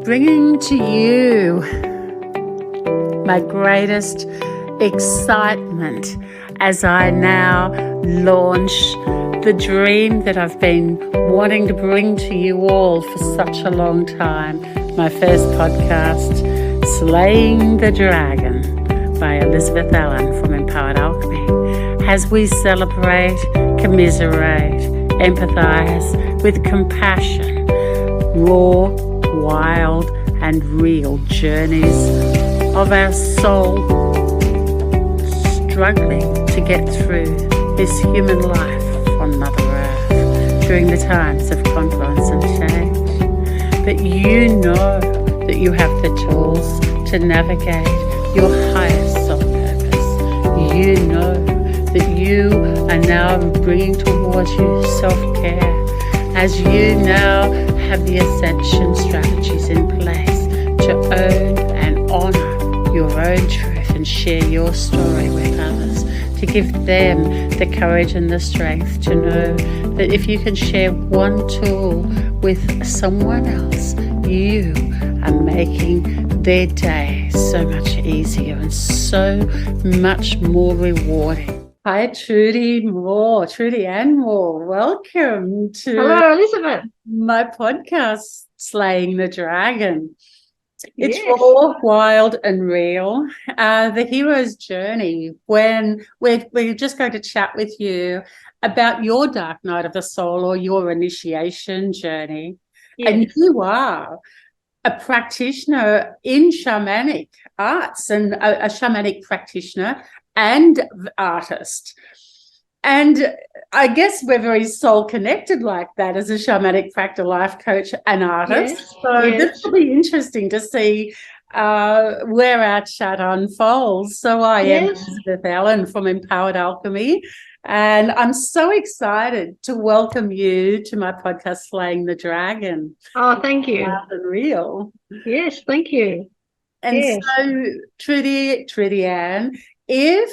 bringing to you my greatest excitement as I now launch the dream that I've been wanting to bring to you all for such a long time. My first podcast, Slaying the Dragon by Elizabeth Allen from Empowered Alchemy, as we celebrate, commiserate, empathise with compassion, raw, wild and real journeys of our soul struggling to get through this human life on Mother Earth during the times of confluence and change. But you know that you have the tools to navigate your highest self-purpose. You know that you are now bringing towards you self-care as you now have the ascension strategies in place to own and honour your own truth and share your story with others, to give them the courage and the strength to know that if you can share one tool with someone else, you are making their day so much easier and so much more rewarding. Hi, Trudie Moore, Trudie Moore. Welcome to Hello, Elizabeth. My podcast, Slaying the Dragon. It's Yes. raw, wild and real. The hero's journey, when we're just going to chat with you about your dark night of the soul or your initiation journey. Yes. And you are a practitioner in shamanic arts and a shamanic practitioner and artist. And I guess we're very soul connected like that as a shamanic practitioner, life coach and artist. Yes, So yes. this will be interesting to see where our chat unfolds. So I am Yes. Elizabeth Allen from Empowered Alchemy, and I'm so excited to welcome you to my podcast, Slaying the Dragon. Oh, thank you. Wild and real. Yes, thank you. And Yes. so, Trudie Ann, if,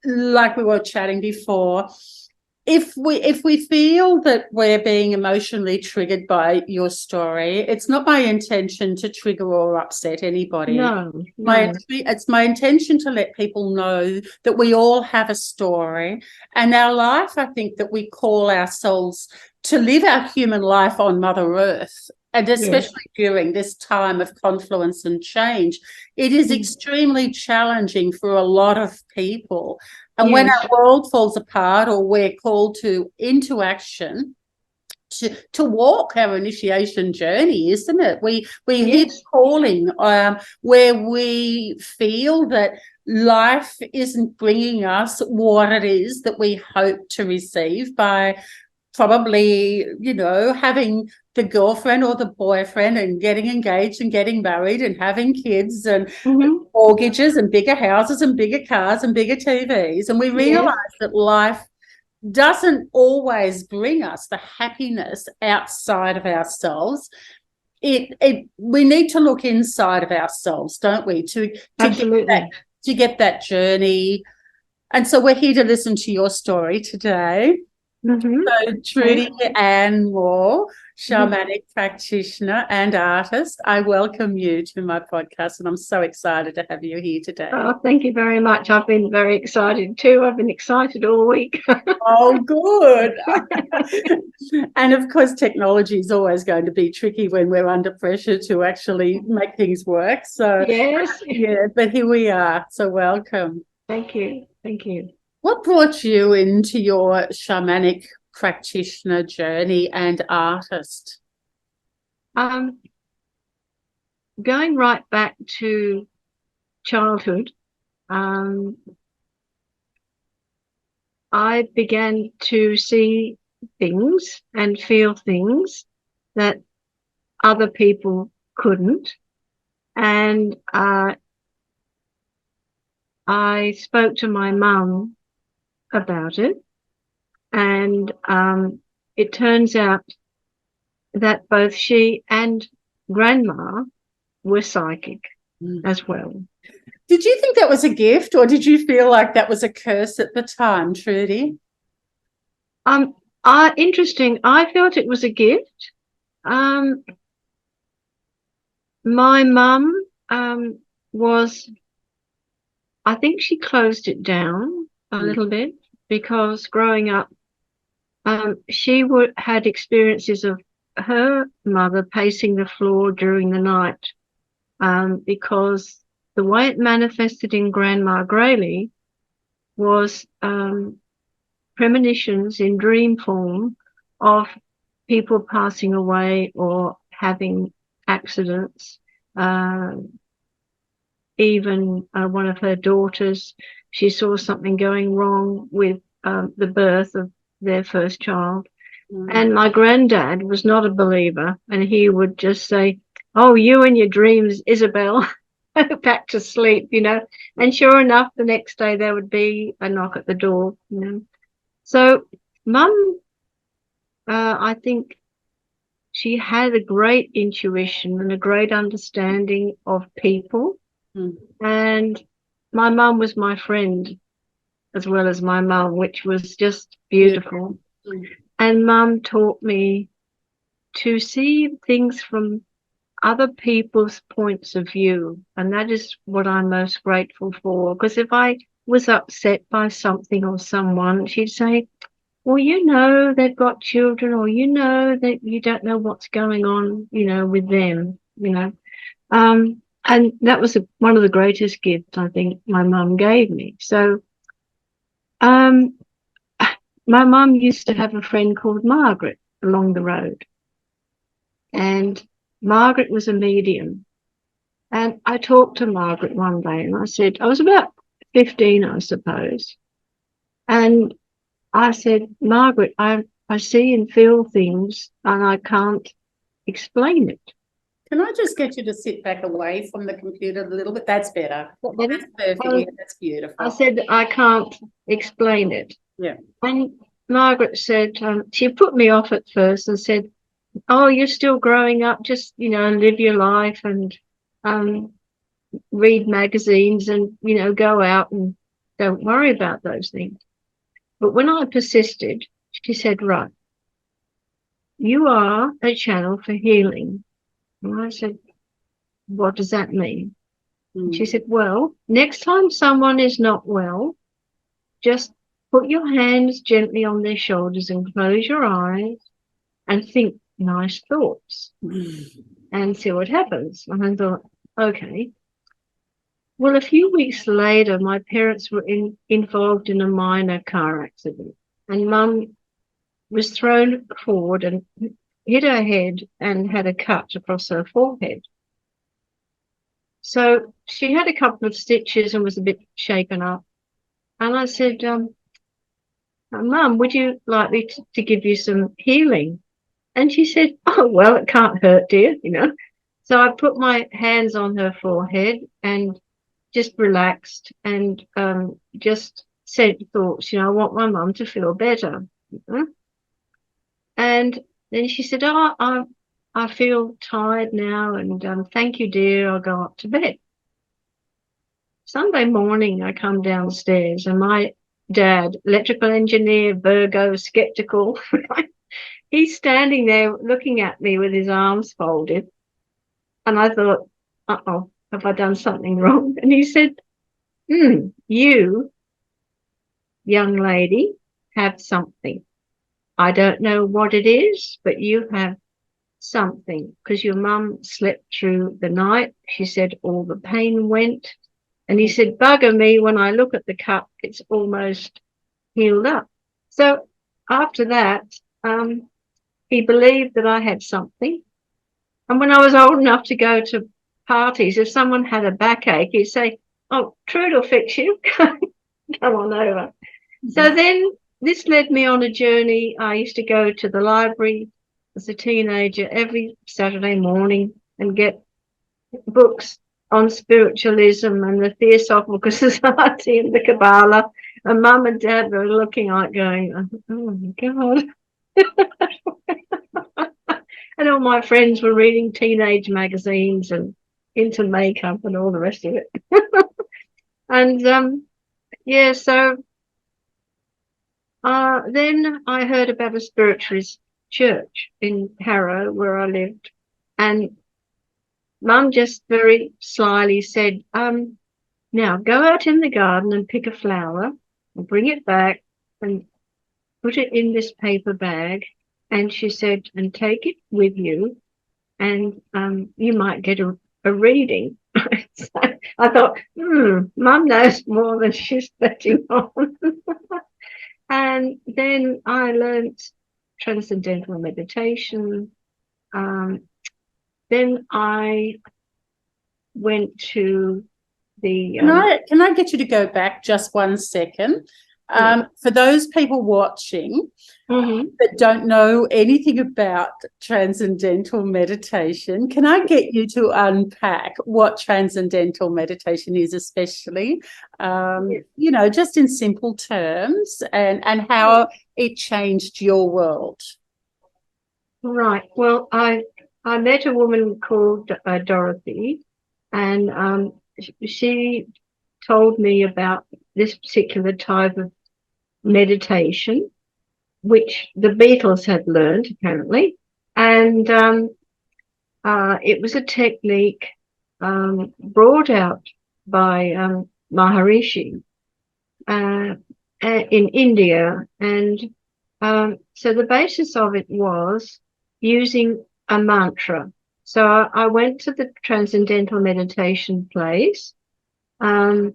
like we were chatting before, if we feel that we're being emotionally triggered by your story, it's not my intention to trigger or upset anybody. No. It's my intention to let people know that we all have a story, and our life, I think, that we call ourselves to live our human life on Mother Earth. And especially during this time of confluence and change, it is extremely challenging for a lot of people. And when our world falls apart or we're called into action, to walk our initiation journey, isn't it? We hit calling where we feel that life isn't bringing us what it is that we hope to receive by probably, having the girlfriend or the boyfriend and getting engaged and getting married and having kids and mortgages and bigger houses and bigger cars and bigger TVs. And we realise that life doesn't always bring us the happiness outside of ourselves. We need to look inside of ourselves, don't we, to get that journey. And so we're here to listen to your story today. So Trudie Moore, shamanic practitioner and artist, I welcome you to my podcast, and I'm so excited to have you here today. Oh, thank you very much. I've been very excited too. I've been excited all week. Oh, good. And of course, technology is always going to be tricky when we're under pressure to actually make things work. So but here we are. So welcome. Thank you. Thank you. What brought you into your shamanic practitioner journey and artist? Going right back to childhood, I began to see things and feel things that other people couldn't. And I spoke to my mum about it, and it turns out that both she and grandma were psychic as well. Did you think that was a gift, or did you feel like that was a curse at the time, Trudie? Interesting. I felt it was a gift. My mum was, I think she closed it down a little bit, because growing up, she had experiences of her mother pacing the floor during the night, because the way it manifested in Grandma Grayley was premonitions in dream form of people passing away or having accidents. Even one of her daughters, she saw something going wrong with the birth of their first child. And my granddad was not a believer, and he would just say, "Oh, you and your dreams, Isabel." Back to sleep, you know. And sure enough, the next day there would be a knock at the door, you know. So Mum, I think she had a great intuition and a great understanding of people. And my mum was my friend as well as my mum, which was just beautiful. And Mum taught me to see things from other people's points of view. And that is what I'm most grateful for. Because if I was upset by something or someone, she'd say, "Well, you know, they've got children, or you know that you don't know what's going on, you know, with them, you know." And that was one of the greatest gifts I think my mum gave me. So, my mum used to have a friend called Margaret along the road, and Margaret was a medium. And I talked to Margaret one day, and I said, I was about 15, I suppose. And I said, "Margaret, I see and feel things and I can't explain it." Can I just get you to sit back away from the computer a little bit? That's better. That's perfect. Yeah, that's beautiful. I said, "I can't explain it." Yeah. And Margaret said, she put me off at first and said, "Oh, you're still growing up. Just, you know, live your life and read magazines and, you know, go out and don't worry about those things." But when I persisted, she said, "Right, you are a channel for healing." And I said, "What does that mean?" She said, "Well, next time someone is not well, just put your hands gently on their shoulders and close your eyes and think nice thoughts and see what happens." And I thought, okay. Well, a few weeks later, my parents were involved in a minor car accident, and Mum was thrown forward and hit her head and had a cut across her forehead. So she had a couple of stitches and was a bit shaken up. And I said, "Mum, would you like me to give you some healing?" And she said, "Oh, well, it can't hurt, dear, you know." So I put my hands on her forehead and just relaxed and just said thoughts, you know, "I want my mum to feel better." And then she said, "Oh, I feel tired now, and thank you, dear. I'll go up to bed." Sunday morning, I come downstairs, and my dad, electrical engineer, Virgo, skeptical, he's standing there looking at me with his arms folded. And I thought, uh-oh, have I done something wrong? And he said, "You, young lady, have something. I don't know what it is, but you have something, because your mum slept through the night." She said all the pain went. And he said, "Bugger me, when I look at the cut, it's almost healed up." So after that, he believed that I had something. And when I was old enough to go to parties, if someone had a backache, he'd say, "Oh, Trudie will fix you. Come on over." So then this led me on a journey. I used to go to the library as a teenager every Saturday morning and get books on spiritualism and the Theosophical Society and the Kabbalah. And Mum and Dad were looking like going, "Oh my God." And all my friends were reading teenage magazines and into makeup and all the rest of it. And yeah, so then I heard about a spiritualist church in Harrow where I lived, and Mum just very slyly said, now go out in the garden and pick a flower and bring it back and put it in this paper bag. And she said, and take it with you, and you might get a reading. So I thought, Mum knows more than she's letting on. And then I learned transcendental meditation. Then I went to the Can I get you to go back just 1 second? For those people watching that don't know anything about transcendental meditation, can I get you to unpack what transcendental meditation is, especially, you know, just in simple terms, and how it changed your world? Right. Well, I met a woman called Dorothy, and she told me about this particular type of meditation, which the Beatles had learned apparently, and it was a technique brought out by Maharishi in India, and so the basis of it was using a mantra. So I went to the transcendental meditation place, and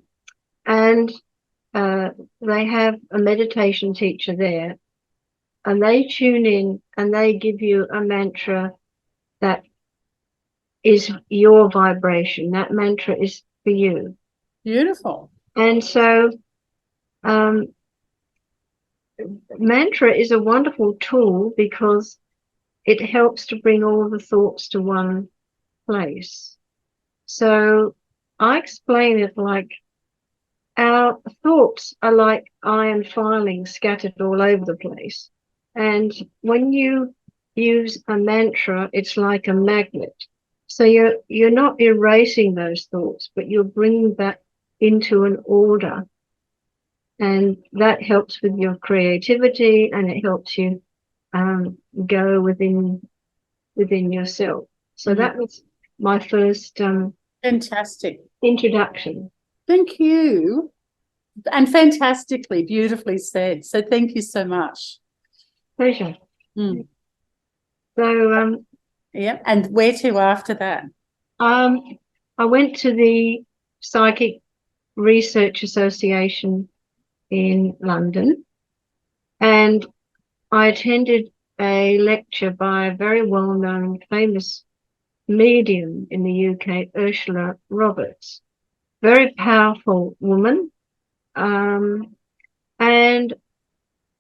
they have a meditation teacher there, and they tune in and they give you a mantra that is your vibration. That mantra is for you. Beautiful. And so mantra is a wonderful tool because it helps to bring all the thoughts to one place. So I explain it like our thoughts are like iron filings scattered all over the place. And when you use a mantra, it's like a magnet. So you're not erasing those thoughts, but you're bringing that into an order. And that helps with your creativity, and it helps you go within yourself. So that was my first fantastic introduction. Thank you. And fantastically, beautifully said. So thank you so much. Pleasure. So yeah, and where to after that? I went to the Psychic Research Association in London, and I attended a lecture by a very well-known, famous medium in the UK, Ursula Roberts. Very powerful woman. And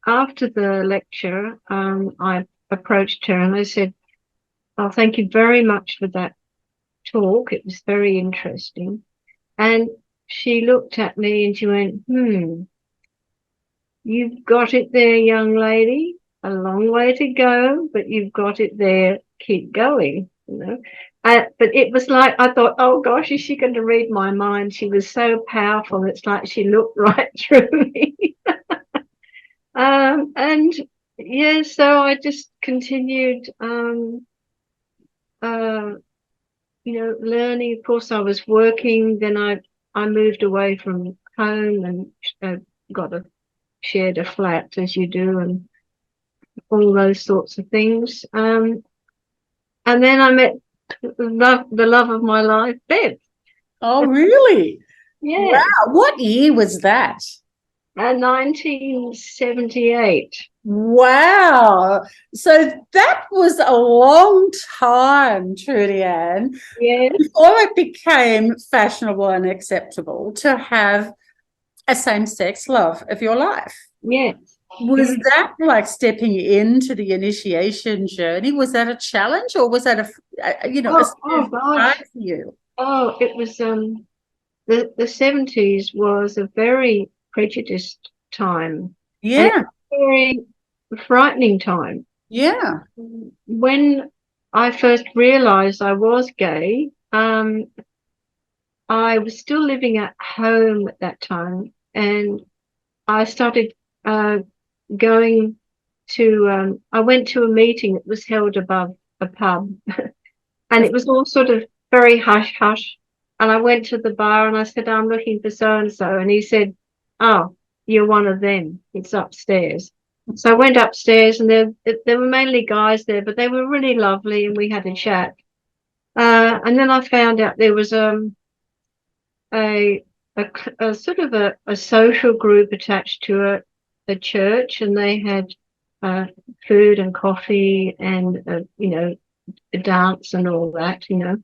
after the lecture, I approached her and I said, "Oh, thank you very much for that talk. It was very interesting." And she looked at me and she went, "You've got it there, young lady. A long way to go, but you've got it there. Keep going." You know. But it was like, I thought, oh gosh, is she going to read my mind? She was so powerful. It's like she looked right through me. And yeah, so I just continued, learning. Of course, I was working. Then I moved away from home and shared a flat, as you do, and all those sorts of things. And then I met the love of my life, Bev. Oh, really? Yeah. Wow. What year was that? 1978. Wow. So that was a long time, Trudie Ann, before it became fashionable and acceptable to have a same-sex love of your life. Yes. Was that like stepping into the initiation journey? Was that a challenge, or was that a surprise for you? Oh, it was the 70s was a very prejudiced time. Yeah. Very frightening time. Yeah. When I first realized I was gay, I was still living at home at that time, and I started going to I went to a meeting that was held above a pub and it was all sort of very hush hush. And I went to the bar and I said, I'm looking for so and so. And he said, oh, you're one of them. It's upstairs. So I went upstairs and there were mainly guys there, but they were really lovely and we had a chat. And then I found out there was a sort of a social group attached to a church, and they had food and coffee and you know, a dance and all that, you know.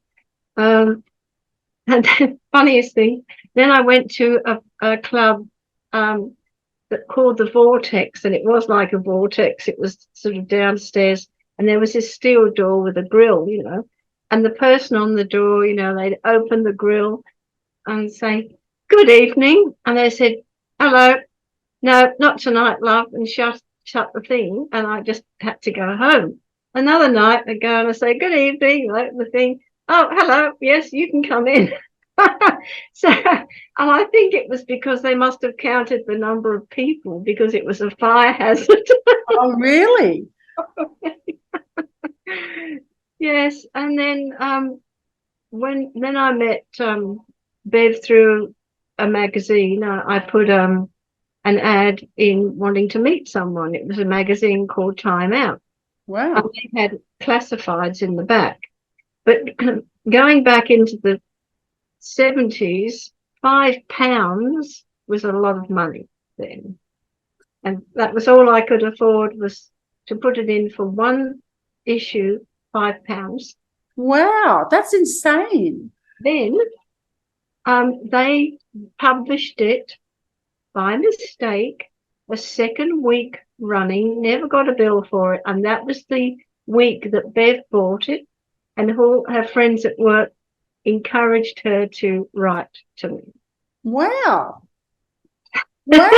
And the funniest thing, then I went to a club that called the Vortex, and it was like a vortex. It was sort of downstairs, and there was this steel door with a grill, you know. And the person on the door, you know, they'd open the grill and say, good evening. And they said, hello. No, not tonight, love, and shut the thing. And I just had to go home. Another night I go and I say, good evening, like the thing. Oh, hello. Yes, you can come in. So, and I think it was because they must have counted the number of people because it was a fire hazard. Oh, really? Yes. And then then I met Bev through a magazine. I put an ad in wanting to meet someone. It was a magazine called Time Out. Wow. And they had classifieds in the back. But going back into the 70s, £5 was a lot of money then. And that was all I could afford, was to put it in for one issue, £5. Wow, that's insane. Then they published it by mistake a second week running, never got a bill for it. And that was the week that Bev bought it, and all her friends at work encouraged her to write to me. Wow. Wow,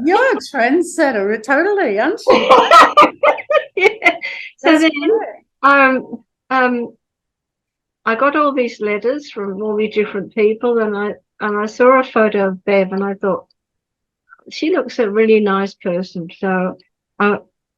you're a trendsetter, totally, aren't you? Yeah. So That's then great. I got all these letters from all these different people, and I saw a photo of Bev, and I thought, she looks a really nice person. So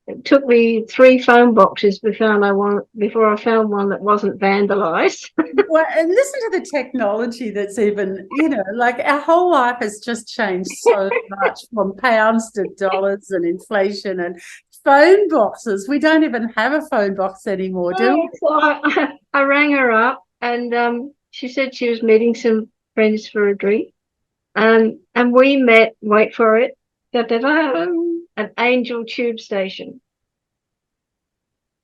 it took me 3 phone boxes before I found one that wasn't vandalized. Well, and listen to the technology that's even, you know, like our whole life has just changed so much, from pounds to dollars and inflation and phone boxes. We don't even have a phone box anymore, do we? So I rang her up, and she said she was meeting some friends for a drink. And we met, wait for it, an Angel tube station.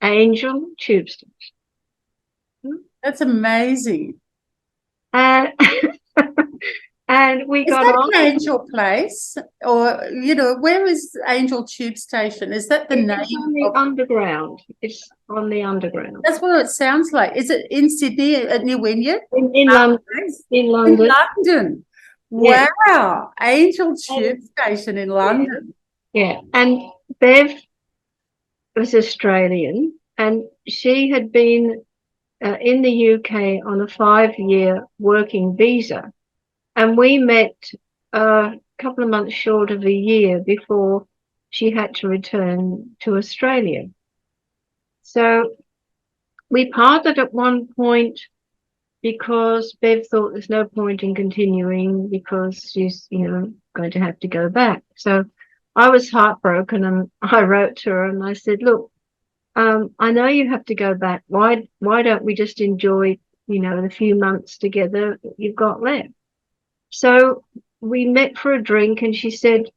Angel tube station. That's amazing. And we Is got that on. an Angel Place? Or, you know, where is Angel Tube Station? Is that the It's name on the of... underground. It's on the underground. That's what it sounds like. Is it in Sydney, near Wynyard? In London. In London. In London. Yeah. Wow. Angel Tube Station in London. Yeah. And Bev was Australian, and she had been in the UK on a 5-year working visa. And we met a couple of months short of a year before she had to return to Australia. So we parted at one point because Bev thought there's no point in continuing because she's, you know, going to have to go back. So I was heartbroken, and I wrote to her and I said, look, I know you have to go back. Why don't we just enjoy, you know, the few months together that you've got left? So we met for a drink, and she said,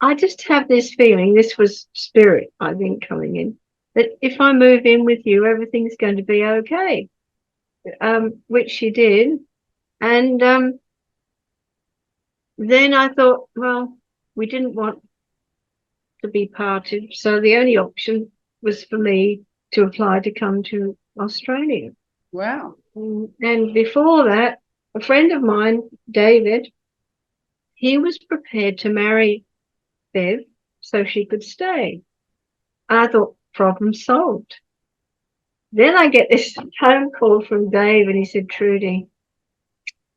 I just have this feeling, this was spirit, I think, coming in, that if I move in with you, everything's going to be okay. Which she did. And then I thought, well, we didn't want to be parted. So the only option was for me to apply to come to Australia. Wow. And before that, a friend of mine, David, he was prepared to marry Bev so she could stay. I thought, problem solved. Then I get this phone call from Dave, and he said, Trudie,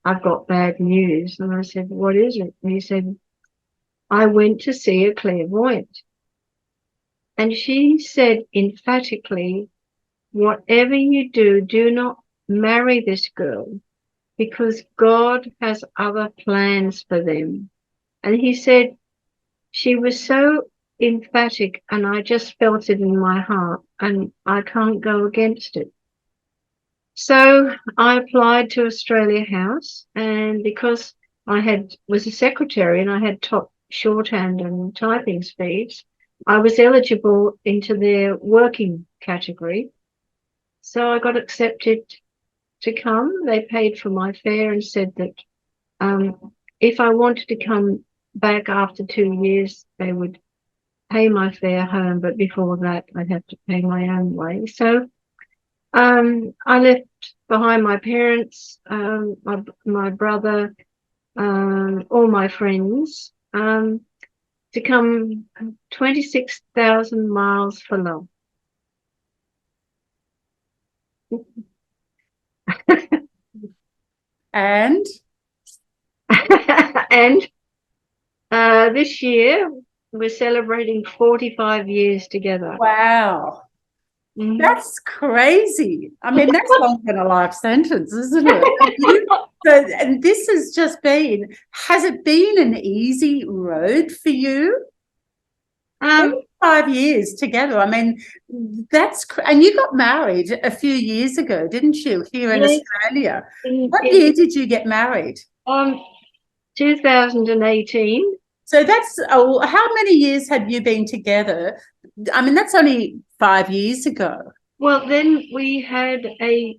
I've got bad news. And I said, what is it? And he said, I went to see a clairvoyant. And she said emphatically, whatever you do, do not marry this girl because God has other plans for them. And he said she was so emphatic, and I just felt it in my heart, and I can't go against it. So I applied to Australia House, and because I was a secretary and I had top shorthand and typing speeds, I was eligible into their working category. So I got accepted to come. They paid for my fare and said that if I wanted to come back after 2 years, they would pay my fare home, but before that, I'd have to pay my own way. So I left behind my parents, my brother, all my friends, to come 26,000 miles for love. And and this year we're celebrating 45 years together. wow. Mhm. That's crazy. I mean, that's longer than a life sentence, isn't it? And this has it been an easy road for you? 5 years together. I mean, and you got married a few years ago, didn't you, here in Australia? What year did you get married? 2018. So how many years have you been together? I mean, that's only 5 years ago. Well, then we had a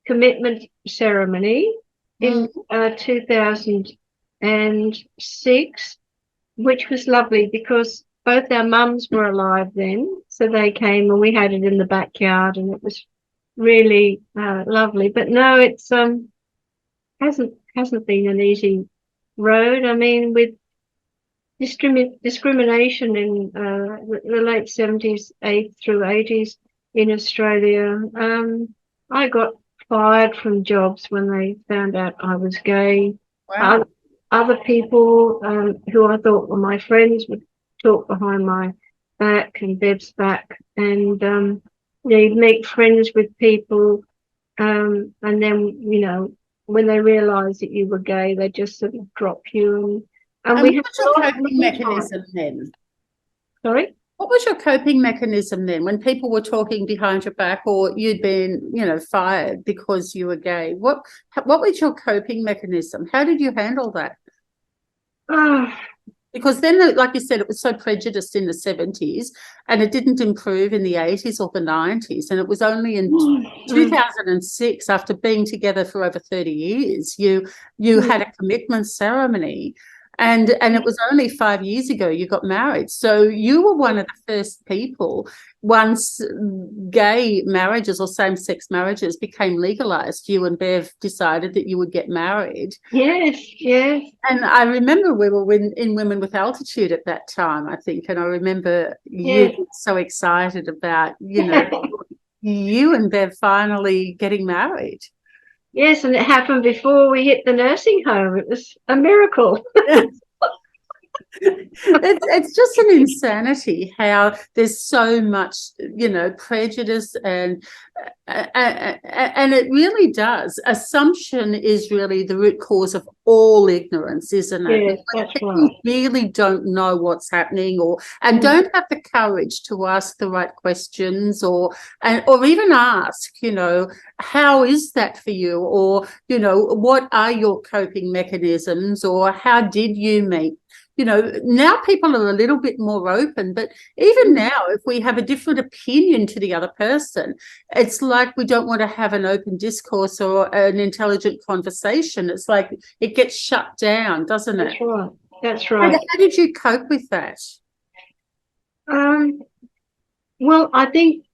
commitment ceremony in 2006, which was lovely because both our mums were alive then. So they came and we had it in the backyard, and it was really lovely. But no, it's hasn't been an easy road. I mean, with discrimination in the late 70s, 80s in Australia, I got fired from jobs when they found out I was gay. Wow. Other people who I thought were my friends would talk behind my back and Bev's back, and you'd make friends with people, and then when they realised that you were gay, they just sort of drop you. And we what was your coping mechanism then? Sorry? What was your coping mechanism then when people were talking behind your back, or you'd been, fired because you were gay? What was your coping mechanism? How did you handle that? Because then, like you said, it was so prejudiced in the 70s, and it didn't improve in the 80s or the 90s. And it was only in 2006, after being together for over 30 years, you had a commitment ceremony. And it was only 5 years ago you got married. So you were one of the first people, once gay marriages or same-sex marriages became legalized, you and Bev decided that you would get married. Yes. And I remember we were in Women with Altitude at that time, I think. And I remember you being so excited about, you and Bev finally getting married. Yes, and it happened before we hit the nursing home. It was a miracle. It's just an insanity how there's so much, prejudice, and it really does. Assumption is really the root cause of all ignorance, isn't it? Yes, that's right. You really don't know what's happening, and don't have the courage to ask the right questions, or even ask, how is that for you, or what are your coping mechanisms, or how did you meet? Now people are a little bit more open, but even now, if we have a different opinion to the other person, it's like we don't want to have an open discourse or an intelligent conversation. It's like it gets shut down, doesn't it? That's right. How did you cope with that? Well, I think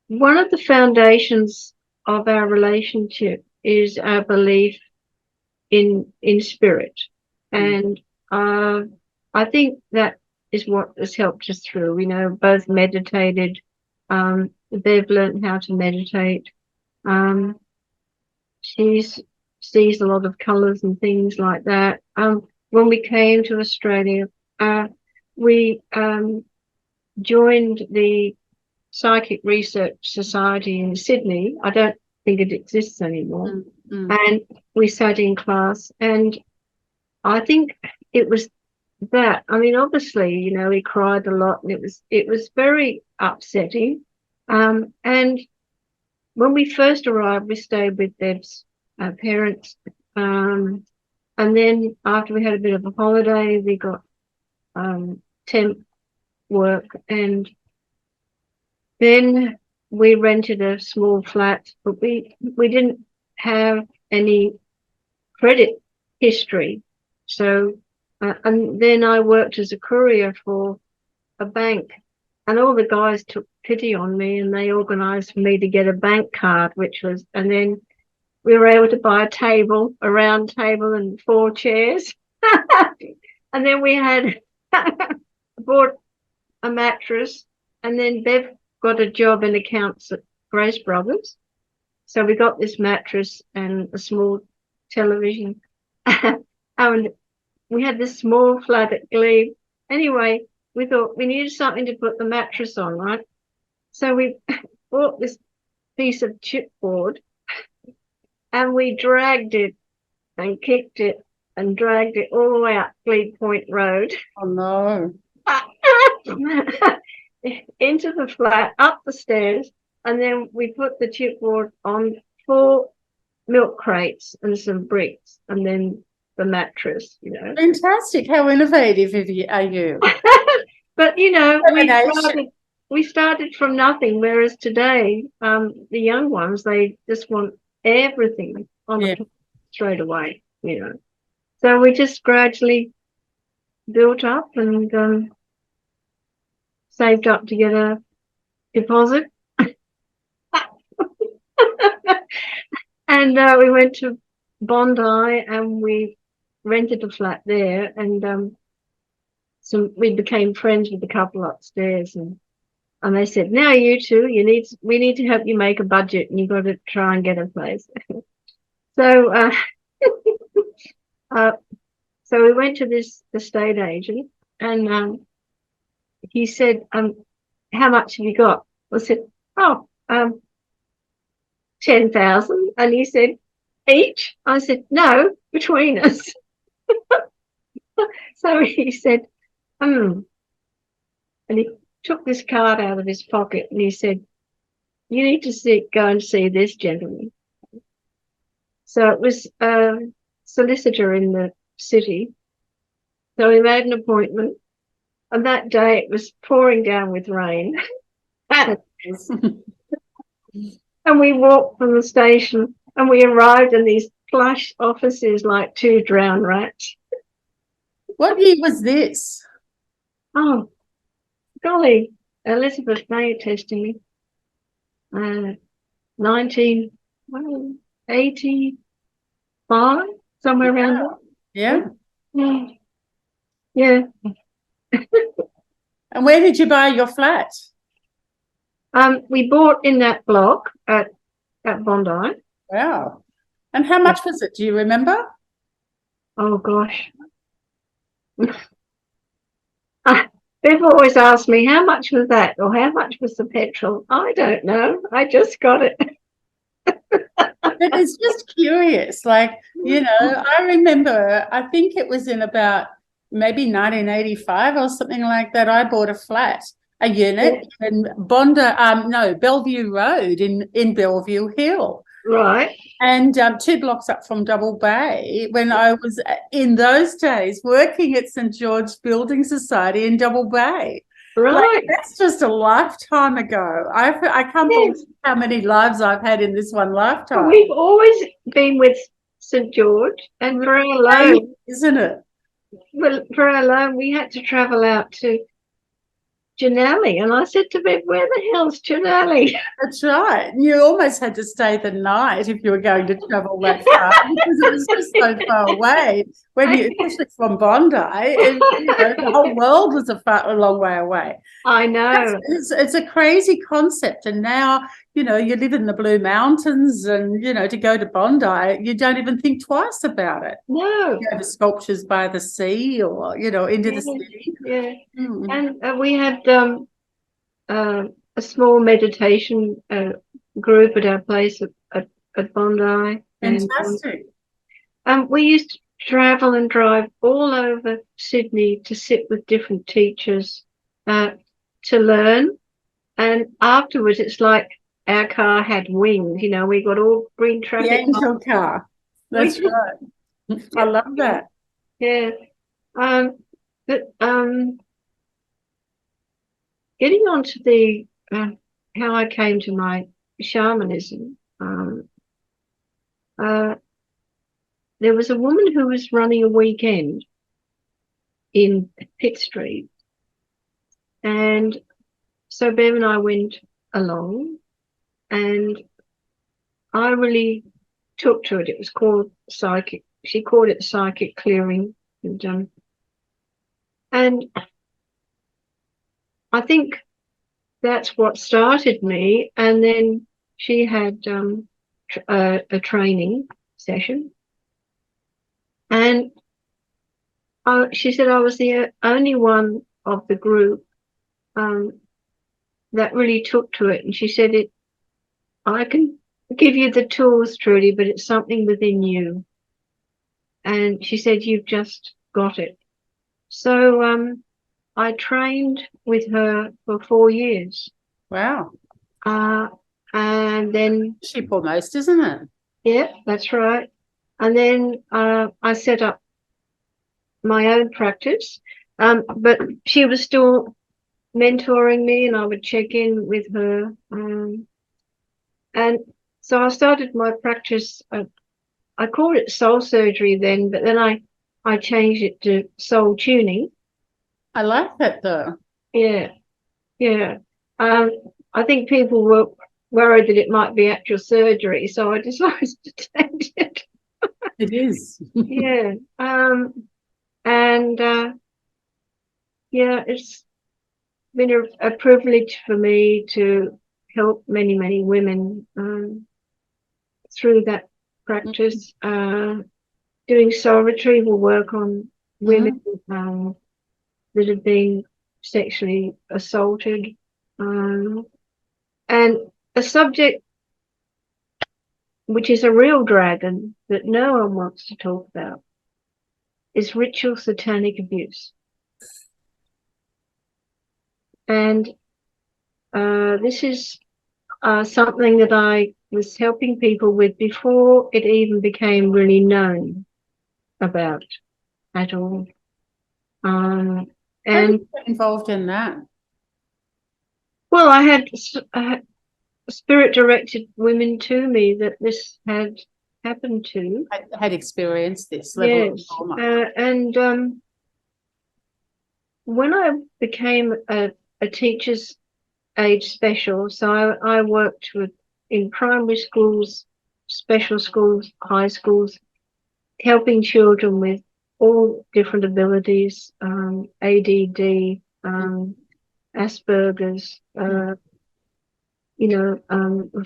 one of the foundations of our relationship is our belief in spirit, and I think that is what has helped us through. We both meditated. They've learned how to meditate. She sees a lot of colours and things like that. When we came to Australia, we joined the Psychic Research Society in Sydney. I don't think it exists anymore. Mm. And we sat in class, and I think it was that. I mean, obviously, you know, he cried a lot, and it was very upsetting. And when we first arrived, we stayed with Deb's parents. And then after we had a bit of a holiday, we got temp work, and then we rented a small flat, but we didn't have any credit history. So, and then I worked as a courier for a bank, and all the guys took pity on me, and they organised for me to get a bank card, and then we were able to buy a round table and 4 chairs. And then we had bought a mattress, and then Bev got a job in accounts at Grace Brothers. So we got this mattress and a small television. And we had this small flat at Glebe. Anyway, we thought we needed something to put the mattress on, right? So we bought this piece of chipboard, and we dragged it and kicked it and dragged it all the way up Glebe Point Road. Oh, no. Into the flat, up the stairs, and then we put the chipboard on 4 milk crates and some bricks, and then the mattress, you know. Fantastic. How innovative are you? But, you know, we started from nothing, whereas today, the young ones, they just want everything on the straight away, you know. So we just gradually built up and saved up to get a deposit. And we went to Bondi, and we rented a flat there, and so we became friends with the couple upstairs, and they said, now you two, we need to help you make a budget, and you've got to try and get a place. So so we went to this estate agent, and he said, how much have you got? I said, 10,000. And he said, each? I said, no, between us. So he said, and he took this card out of his pocket, and he said, you need to go and see this gentleman. So it was a solicitor in the city. So we made an appointment, and that day it was pouring down with rain. And we walked from the station, and we arrived in these plush offices like 2 drowned rats. What year was this? Oh, golly, Elizabeth May testing me. 1985, somewhere around there. Yeah. Yeah. And where did you buy your flat? We bought in that block at Bondi. Wow. And how much was it? Do you remember? Oh, gosh. People always ask me, how much was that? Or how much was the petrol? I don't know. I just got it. But it's just curious. Like, you know, I remember, I think it was in about maybe 1985 or something like that. I bought a flat, a unit in Bellevue Road in Bellevue Hill. Right. And 2 blocks up from Double Bay, when I was in those days working at St. George Building Society in Double Bay. Right. Like, that's just a lifetime ago. I can't believe how many lives I've had in this one lifetime. We've always been with St. George, and for our loan, isn't it? Well, for our loan, we had to travel out to Janelli, and I said to Bev, where the hell's Janelli? That's right. And you almost had to stay the night if you were going to travel that far, because it was just so far away. Especially from Bondi, the whole world was a long way away. I know. It's a crazy concept. And now, you live in the Blue Mountains, and, to go to Bondi, you don't even think twice about it. No. You have sculptures by the sea, or, into the city. Yeah. And we had a small meditation group at our place at at Bondi. And Fantastic. we used to travel and drive all over Sydney to sit with different teachers to learn. And afterwards, it's like our car had wings. You know, we got all green The traffic. angel car. That's right. I love that. Yeah. But getting on to the how I came to my shamanism, there was a woman who was running a weekend in Pitt Street, and so Bev and I went along, and I really took to it. It was called psychic. She called it psychic clearing, and I think that's what started me. And then she had a training session, and she said I was the only one of the group that really took to it. And she said, I can give you the tools, Trudie, but it's something within you. And she said, you've just got it. So I trained with her for 4 years. Wow. And then Ship almost, isn't it? yeah, that's right. And then I set up my own practice, but she was still mentoring me, and I would check in with her. And so I started my practice. I called it soul surgery then, but then I changed it to soul tuning. I like that though. Yeah, yeah. I think people were worried that it might be actual surgery, so I decided to change it. It is. Yeah. And yeah, it's been a privilege for me to help many, many women through that practice, doing soul retrieval work on women that have been sexually assaulted, and a subject which is a real dragon that no one wants to talk about is ritual satanic abuse. And this is something that I was helping people with before it even became really known about at all. How And did you get involved in that? well, I had spirit directed women to me that this had happened to. I had experienced this level of Yes. trauma. And when I became a teacher's age special, so I worked in primary schools, special schools, high schools, helping children with all different abilities, ADD, Asperger's,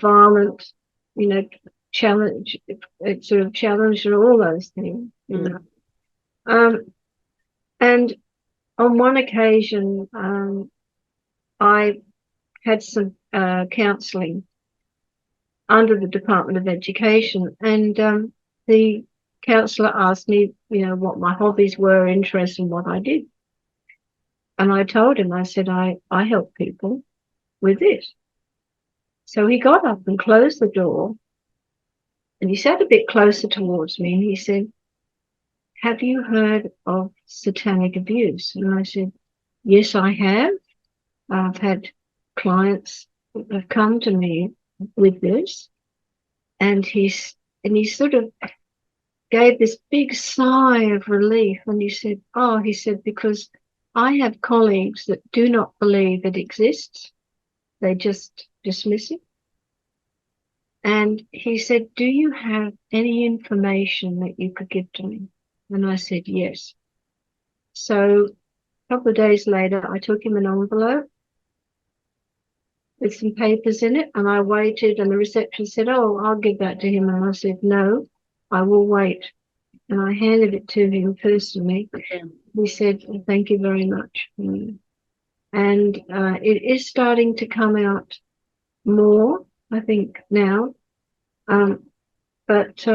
violent, challenge, sort of challenge and all those things, and on one occasion, I had some counselling under the Department of Education, and the counsellor asked me, what my hobbies were, interests, and what I did. And I told him, I said, I help people with this. So he got up and closed the door, and he sat a bit closer towards me, and he said, have you heard of satanic abuse? And I said, yes, I have. I've had clients that have come to me with this. And he sort of gave this big sigh of relief. And he said, because I have colleagues that do not believe it exists. They just dismiss it. And he said, do you have any information that you could give to me? And I said, yes. So a couple of days later, I took him an envelope with some papers in it, and I waited, and the receptionist said, oh, I'll give that to him. And I said, no, I will wait. And I handed it to him personally. Okay. He said, thank you very much. And it is starting to come out more, I think, now. but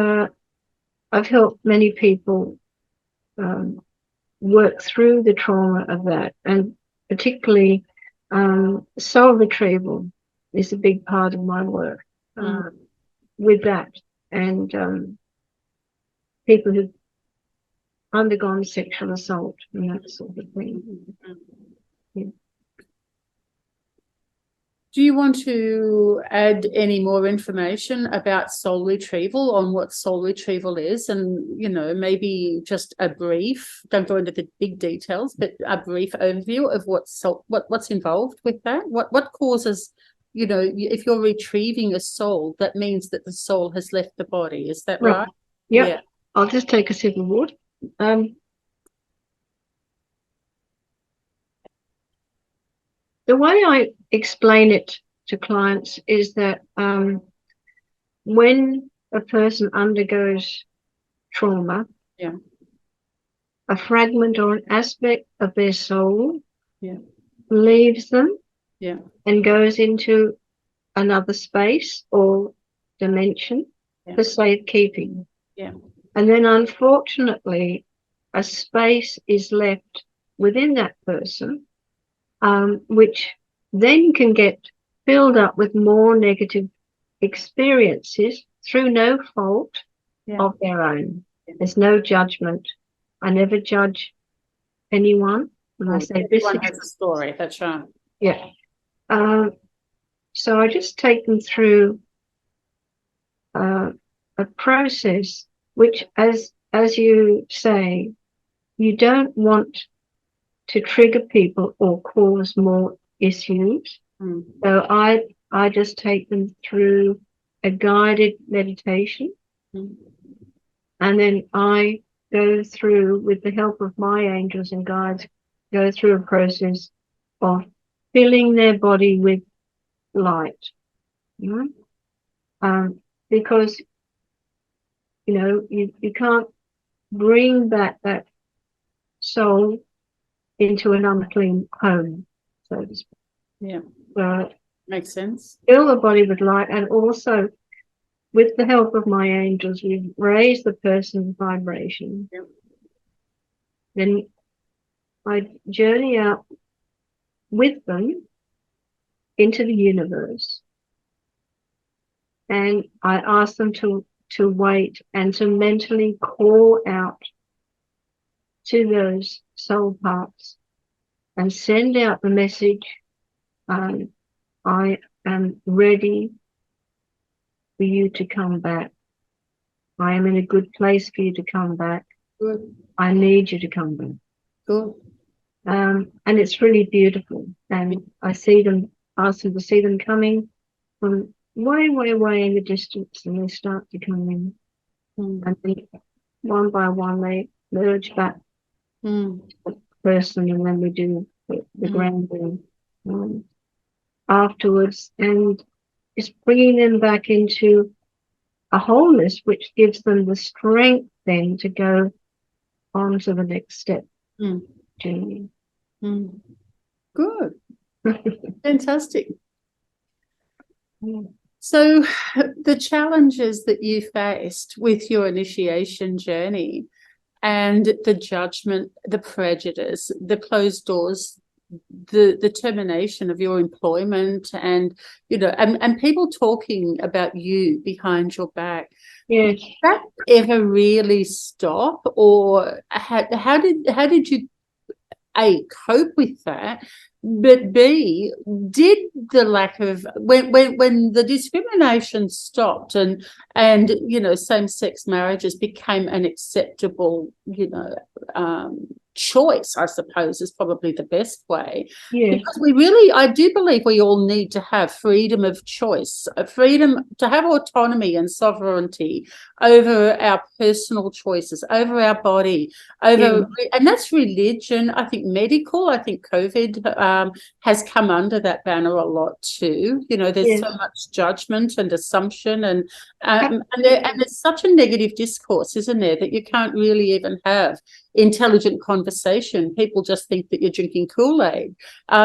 I've helped many people work through the trauma of that, and particularly soul retrieval is a big part of my work with that, and people who've undergone sexual assault and that sort of thing. Yeah. Do you want to add any more information about soul retrieval, on what soul retrieval is, and, you know, maybe just a brief, don't go into the big details, but a brief overview of what's involved with that? What causes, you know, if you're retrieving a soul, that means that the soul has left the body. Is that right? Yep. Yeah. I'll just take a sip of water. The way I explain it to clients is that when a person undergoes trauma, a fragment or an aspect of their soul leaves them and goes into another space or dimension for safekeeping. And then, unfortunately, a space is left within that person, which then can get filled up with more negative experiences through no fault of their own. There's no judgment. I never judge anyone. And I say everyone has a story. That's right. Yeah. So I just take them through a process which, as you say, you don't want to trigger people or cause more issues. So I just take them through a guided meditation, and then I go through, with the help of my angels and guides, go through a process of filling their body with light. Because, you know, you can't bring back that soul into an unclean home, so to speak. Yeah. Makes sense. Fill the body with light, and also, with the help of my angels, we raise the person's vibration. Then I journey out with them into the universe, and I ask them to wait and to mentally call out to those soul parts and send out the message, I am ready for you to come back. I am in a good place for you to come back. Good. I need you to come back. Good. And it's really beautiful. And I ask them to see them coming from way, way, way in the distance, and they start to come in. And then one by one, they merge back to the person, and then we do the grounding afterwards, and it's bringing them back into a wholeness, which gives them the strength then to go on to the next step journey. Good. Fantastic. So the challenges that you faced with your initiation journey, and the judgment, the prejudice, the closed doors, the termination of your employment, and, you know, and people talking about you behind your back. Yes. Did that ever really stop, or how did you A, cope with that, but B, did the lack of, when the discrimination stopped and you know, same-sex marriages became an acceptable, you know, choice, I suppose, is probably the best way. Yes. Because I do believe we all need to have freedom of choice, freedom to have autonomy and sovereignty over our personal choices, over our body, and that's religion. I think medical, I think COVID has come under that banner a lot too. You know, there's so much judgment and assumption, and there's such a negative discourse, isn't there, that you can't really even have intelligent conversation. People just think that you're drinking Kool-Aid.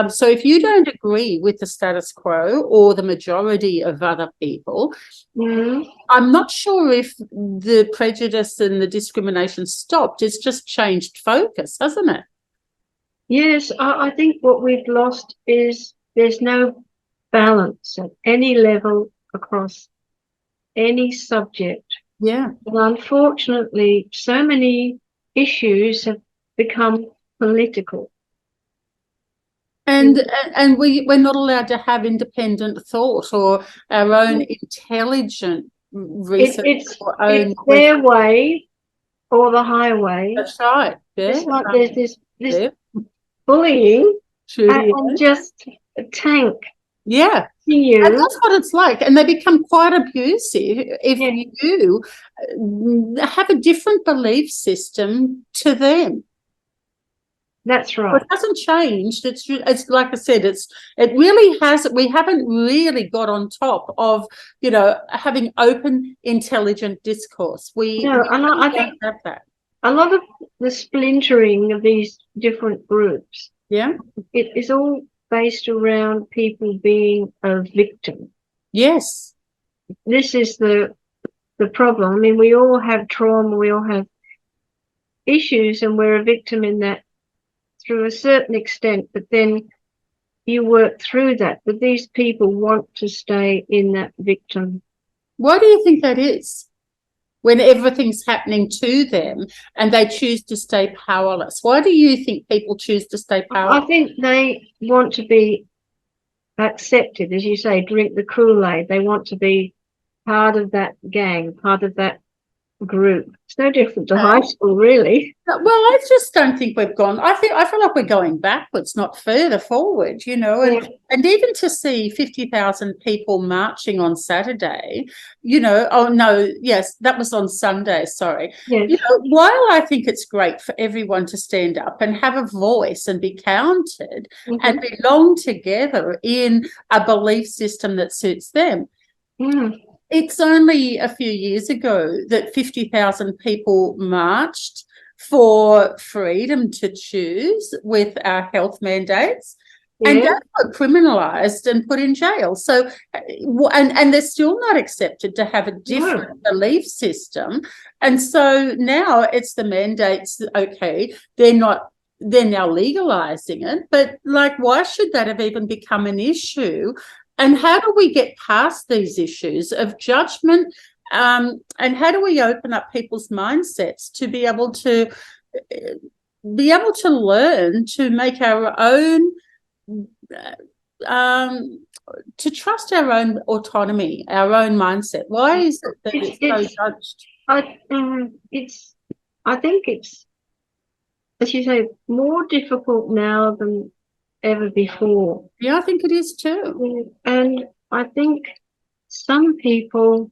So if you don't agree with the status quo or the majority of other people, I'm not sure if the prejudice and the discrimination stopped. It's just changed focus, hasn't it? Yes, I think what we've lost is there's no balance at any level across any subject. Yeah. And unfortunately, so many issues have become political. And we're not allowed to have independent thought or our own intelligent research. It's their way or the highway. That's right. Yeah. It's like there's this Yeah. bullying Trudie, and just a tank. Yeah. You. And that's what it's like. And they become quite abusive if you have a different belief system to them. That's right. Well, it hasn't changed. It's like I said, it really hasn't. We haven't really got on top of, having open, intelligent discourse. I think have that. A lot of the splintering of these different groups, it is all based around people being a victim. Yes. This is the problem. I mean, we all have trauma, we all have issues, and we're a victim in that through a certain extent, but then you work through that. But these people want to stay in that victim. Why do you think that is? When everything's happening to them and they choose to stay powerless. Why do you think people choose to stay powerless? I think they want to be accepted, as you say, drink the Kool-Aid. They want to be part of that gang, part of that group. It's no different to high school, really. Well, I just don't think we've gone. I feel like we're going backwards, not further forward, and even to see 50,000 people marching on Saturday, that was on Sunday, sorry. Yes. While I think it's great for everyone to stand up and have a voice and be counted and belong together in a belief system that suits them. It's only a few years ago that 50,000 people marched for freedom to choose with our health mandates, and that got criminalised and put in jail. So, and they're still not accepted to have a different belief system. And so now it's the mandates. Okay, they're now legalising it, but why should that have even become an issue? And how do we get past these issues of judgment? And how do we open up people's mindsets to be able to learn to make our own, to trust our own autonomy, our own mindset? Why is it that it's so judged? I think it's, as you say, more difficult now than ever before. Yeah, I think it is too. And I think some people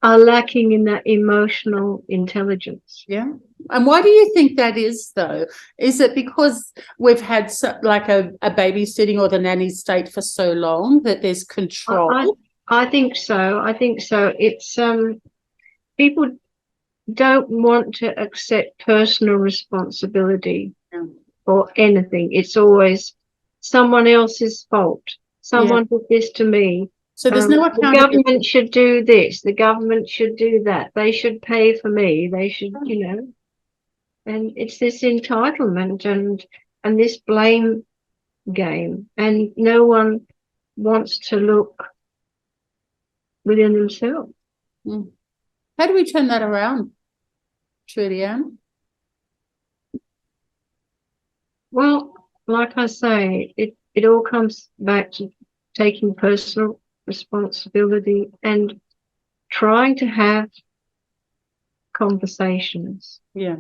are lacking in that emotional intelligence. Yeah. And why do you think that is, though? Is it because we've had a babysitting or the nanny state for so long that there's control? I think so. It's people don't want to accept personal responsibility or anything. It's always someone else's fault. Someone did this to me. So there's no accountability. The government should do this. The government should do that. They should pay for me. They should, And it's this entitlement and this blame game. And no one wants to look within themselves. How do we turn that around, Trudie Ann? Well, like I say, it all comes back to taking personal responsibility and trying to have conversations. Yeah.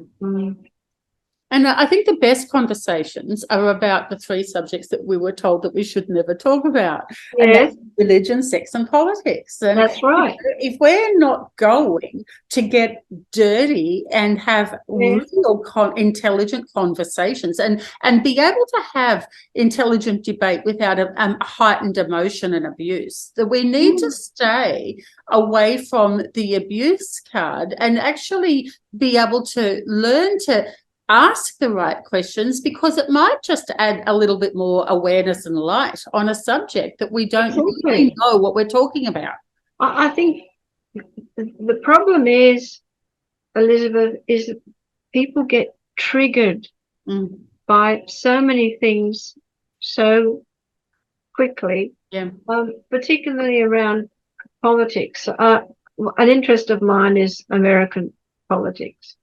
And I think the best conversations are about the three subjects that we were told that we should never talk about. And Yes, that's religion, sex, and politics. And that's right. if we're not going to get dirty and have Yes. real intelligent conversations and be able to have intelligent debate without a heightened emotion and abuse, that we need to stay away from the abuse card and actually be able to learn to ask the right questions, because it might just add a little bit more awareness and light on a subject that we don't really know what we're talking about. I think the problem is, Elizabeth, is that people get triggered by so many things so quickly, particularly around politics. An interest of mine is American politics.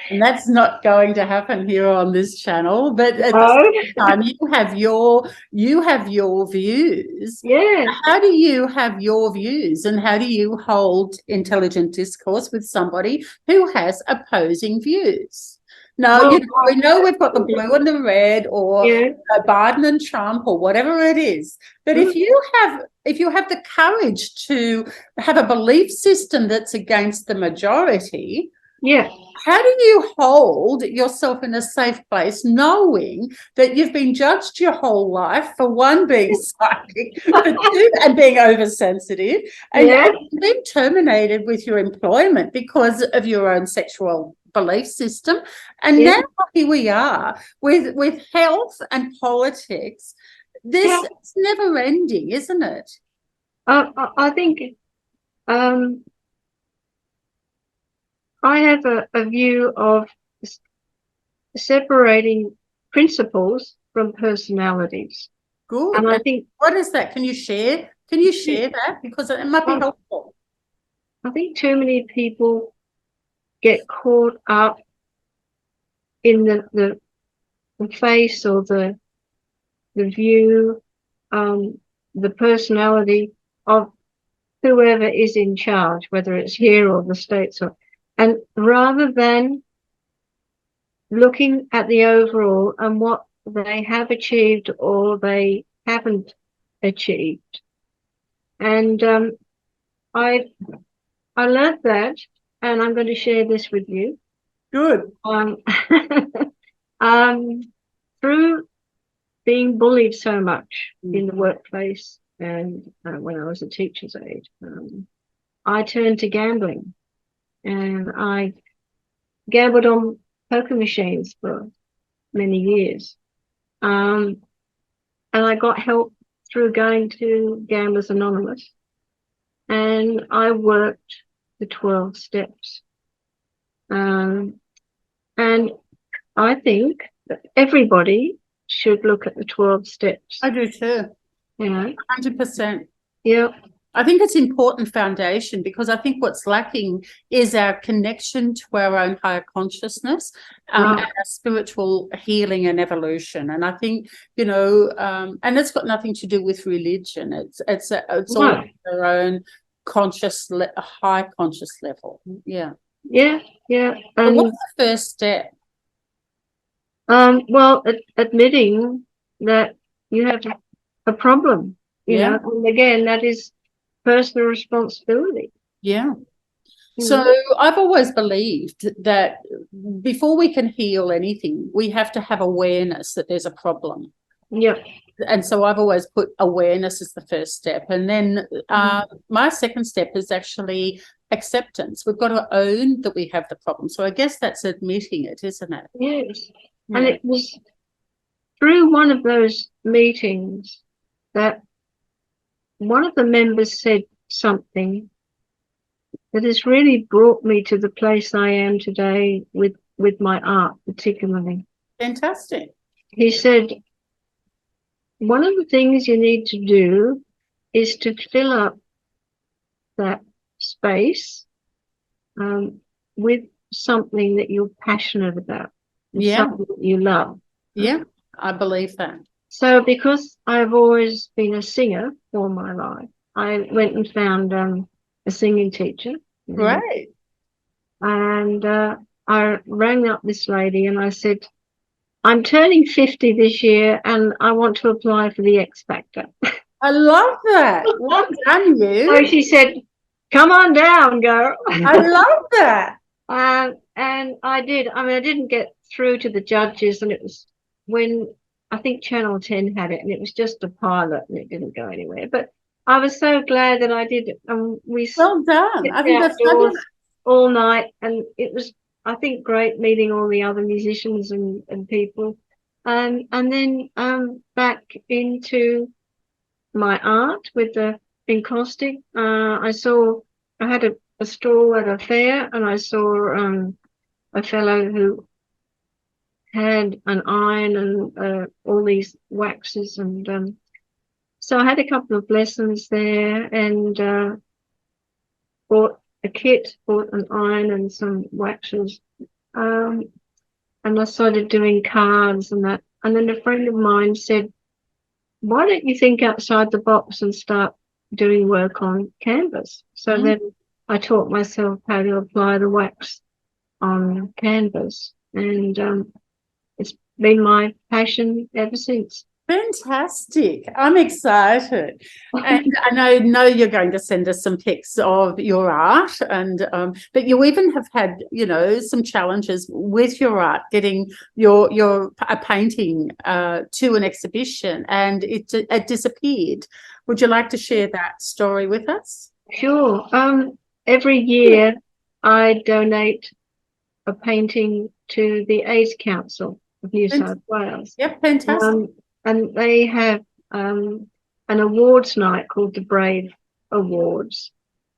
And that's not going to happen here on this channel, but at the same time, you have your views. Yeah. How do you have your views, and how do you hold intelligent discourse with somebody who has opposing views? No, we know we've got the blue and the red, or Biden and Trump, or whatever it is. But if you have the courage to have a belief system that's against the majority, how do you hold yourself in a safe place, knowing that you've been judged your whole life for, one, being psychic, for two, and being oversensitive, and being terminated with your employment because of your own sexual belief system? And now here we are with health and politics. This is never ending, isn't it? I think I have a view of separating principles from personalities. Good. And I think, what is that? Can you share? That? Because it might be helpful. I think too many people get caught up in the face, or the view, the personality of whoever is in charge, whether it's here or the States, and rather than looking at the overall and what they have achieved or they haven't achieved. And I learned that, and I'm going to share this with you. Good. Through being bullied so much in the workplace, and when I was a teacher's aide, I turned to gambling, and I gambled on poker machines for many years. And I got help through going to Gamblers Anonymous, and I worked the 12 steps. And I think that everybody should look at the 12 steps. I do too. 100%. Yeah. I think it's important foundation, because I think what's lacking is our connection to our own higher consciousness, and our spiritual healing and evolution. And I think, and it's got nothing to do with religion. It's all our own high conscious level. Yeah. Yeah. But what's the first step? Well, admitting that you have a problem, you know, and again, that is personal responsibility. Yeah. So I've always believed that before we can heal anything, we have to have awareness that there's a problem. Yeah. And so I've always put awareness as the first step. And then my second step is actually acceptance. We've got to own that we have the problem. So I guess that's admitting it, isn't it? Yes. Yeah. And it was through one of those meetings that one of the members said something that has really brought me to the place I am today with my art, particularly. Fantastic. He said, one of the things you need to do is to fill up that space with something that you're passionate about, something that you love. Yeah, I believe that. So because I've always been a singer all my life, I went and found a singing teacher. Right. And I rang up this lady and I said, I'm turning 50 this year and I want to apply for the X Factor. I love that. Well done, So you. she said, come on down, girl. I love that. And I did. I mean, I didn't get through to the judges, and it was when I think Channel 10 had it, and it was just a pilot, and it didn't go anywhere. But I was so glad that I did. We Well done. sit I think that's outdoors fabulous. all night, and it was, I think, great meeting all the other musicians and people. And then back into my art with the encaustic. I had a stall at a fair, and I saw a fellow who had an iron and all these waxes, and so I had a couple of lessons there, and bought a kit, bought an iron and some waxes, um, and I started doing cards and that. And then a friend of mine said, why don't you think outside the box and start doing work on canvas? So then I taught myself how to apply the wax on canvas, and it's been my passion ever since. Fantastic. I'm excited. And I know you're going to send us some pics of your art, and but you even have had, some challenges with your art, getting your a painting to an exhibition, and it disappeared. Would you like to share that story with us? Sure. Every year I donate a painting to the AIDS Council of New South Wales. Yep, fantastic. And they have an awards night called the Brave Awards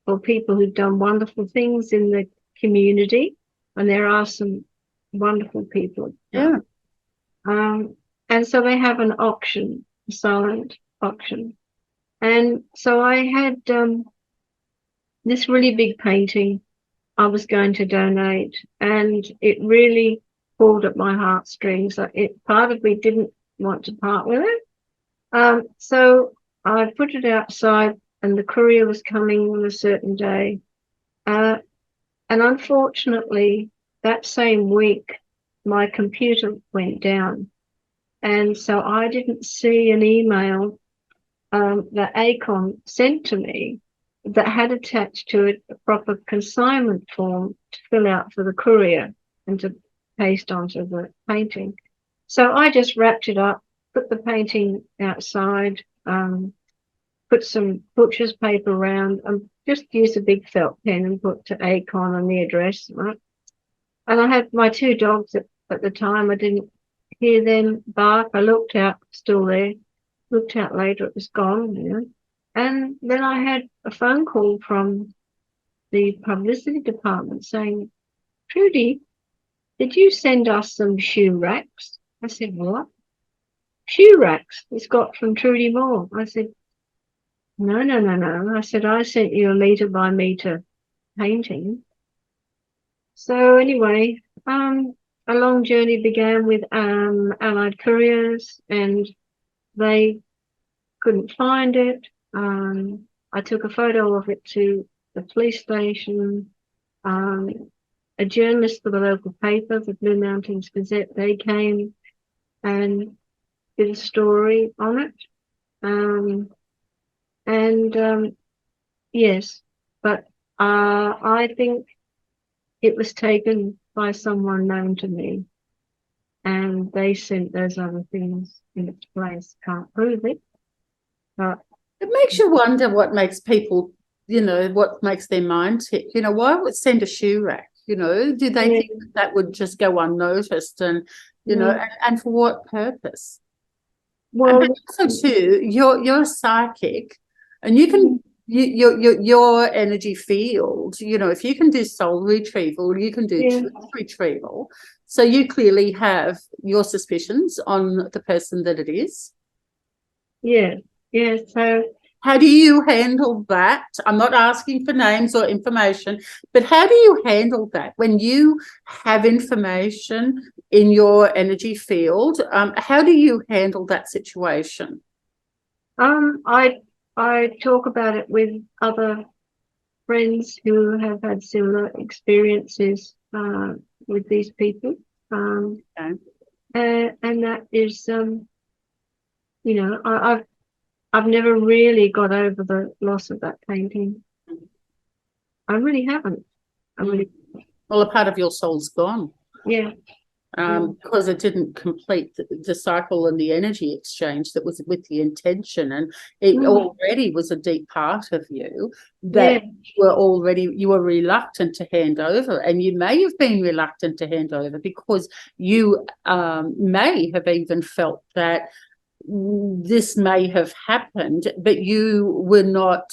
for people who've done wonderful things in the community. And there are some wonderful people. Yeah. And so they have an auction, a silent auction. And so I had this really big painting I was going to donate, and it really pulled at my heartstrings. Part of me didn't want to part with it. So I put it outside, and the courier was coming on a certain day. And unfortunately, that same week, my computer went down. And so I didn't see an email that ACON sent to me that had attached to it a proper consignment form to fill out for the courier and to paste onto the painting. So I just wrapped it up, put the painting outside, put some butcher's paper around, and just used a big felt pen and put to ACON and the address, right? And I had my two dogs at the time. I didn't hear them bark. I looked out, still there. Looked out later, it was gone, And then I had a phone call from the publicity department saying, Trudie, did you send us some shoe racks? I said, what? Shoe racks it's got from Trudie Moore. I said, no. I said, I sent you a metre by metre painting. So anyway, a long journey began with Allied Couriers, and they couldn't find it. I took a photo of it to the police station. A journalist for the local paper, the Blue Mountains Gazette, they came and did a story on it. Yes, but I think it was taken by someone known to me, and they sent those other things in its place. Can't prove it, but it makes you wonder what makes people, what makes their mind tick. Why would send a shoe rack? Do they think that would just go unnoticed, and and for what purpose? Well, and also too, you're psychic, and you can your energy field. If you can do soul retrieval, you can do truth retrieval. So you clearly have your suspicions on the person that it is. Yeah. So how do you handle that? I'm not asking for names or information, but how do you handle that when you have information in your energy field? How do you handle that situation? I talk about it with other friends who have had similar experiences with these people. Okay. And that is, you know, I've never really got over the loss of that painting. I really haven't. I really, Well, a part of your soul's gone. yeah. Because it didn't complete the cycle and the energy exchange that was with the intention, and it already was a deep part of you that you were reluctant to hand over, and you may have been reluctant to hand over because you may have even felt that this may have happened, but you were not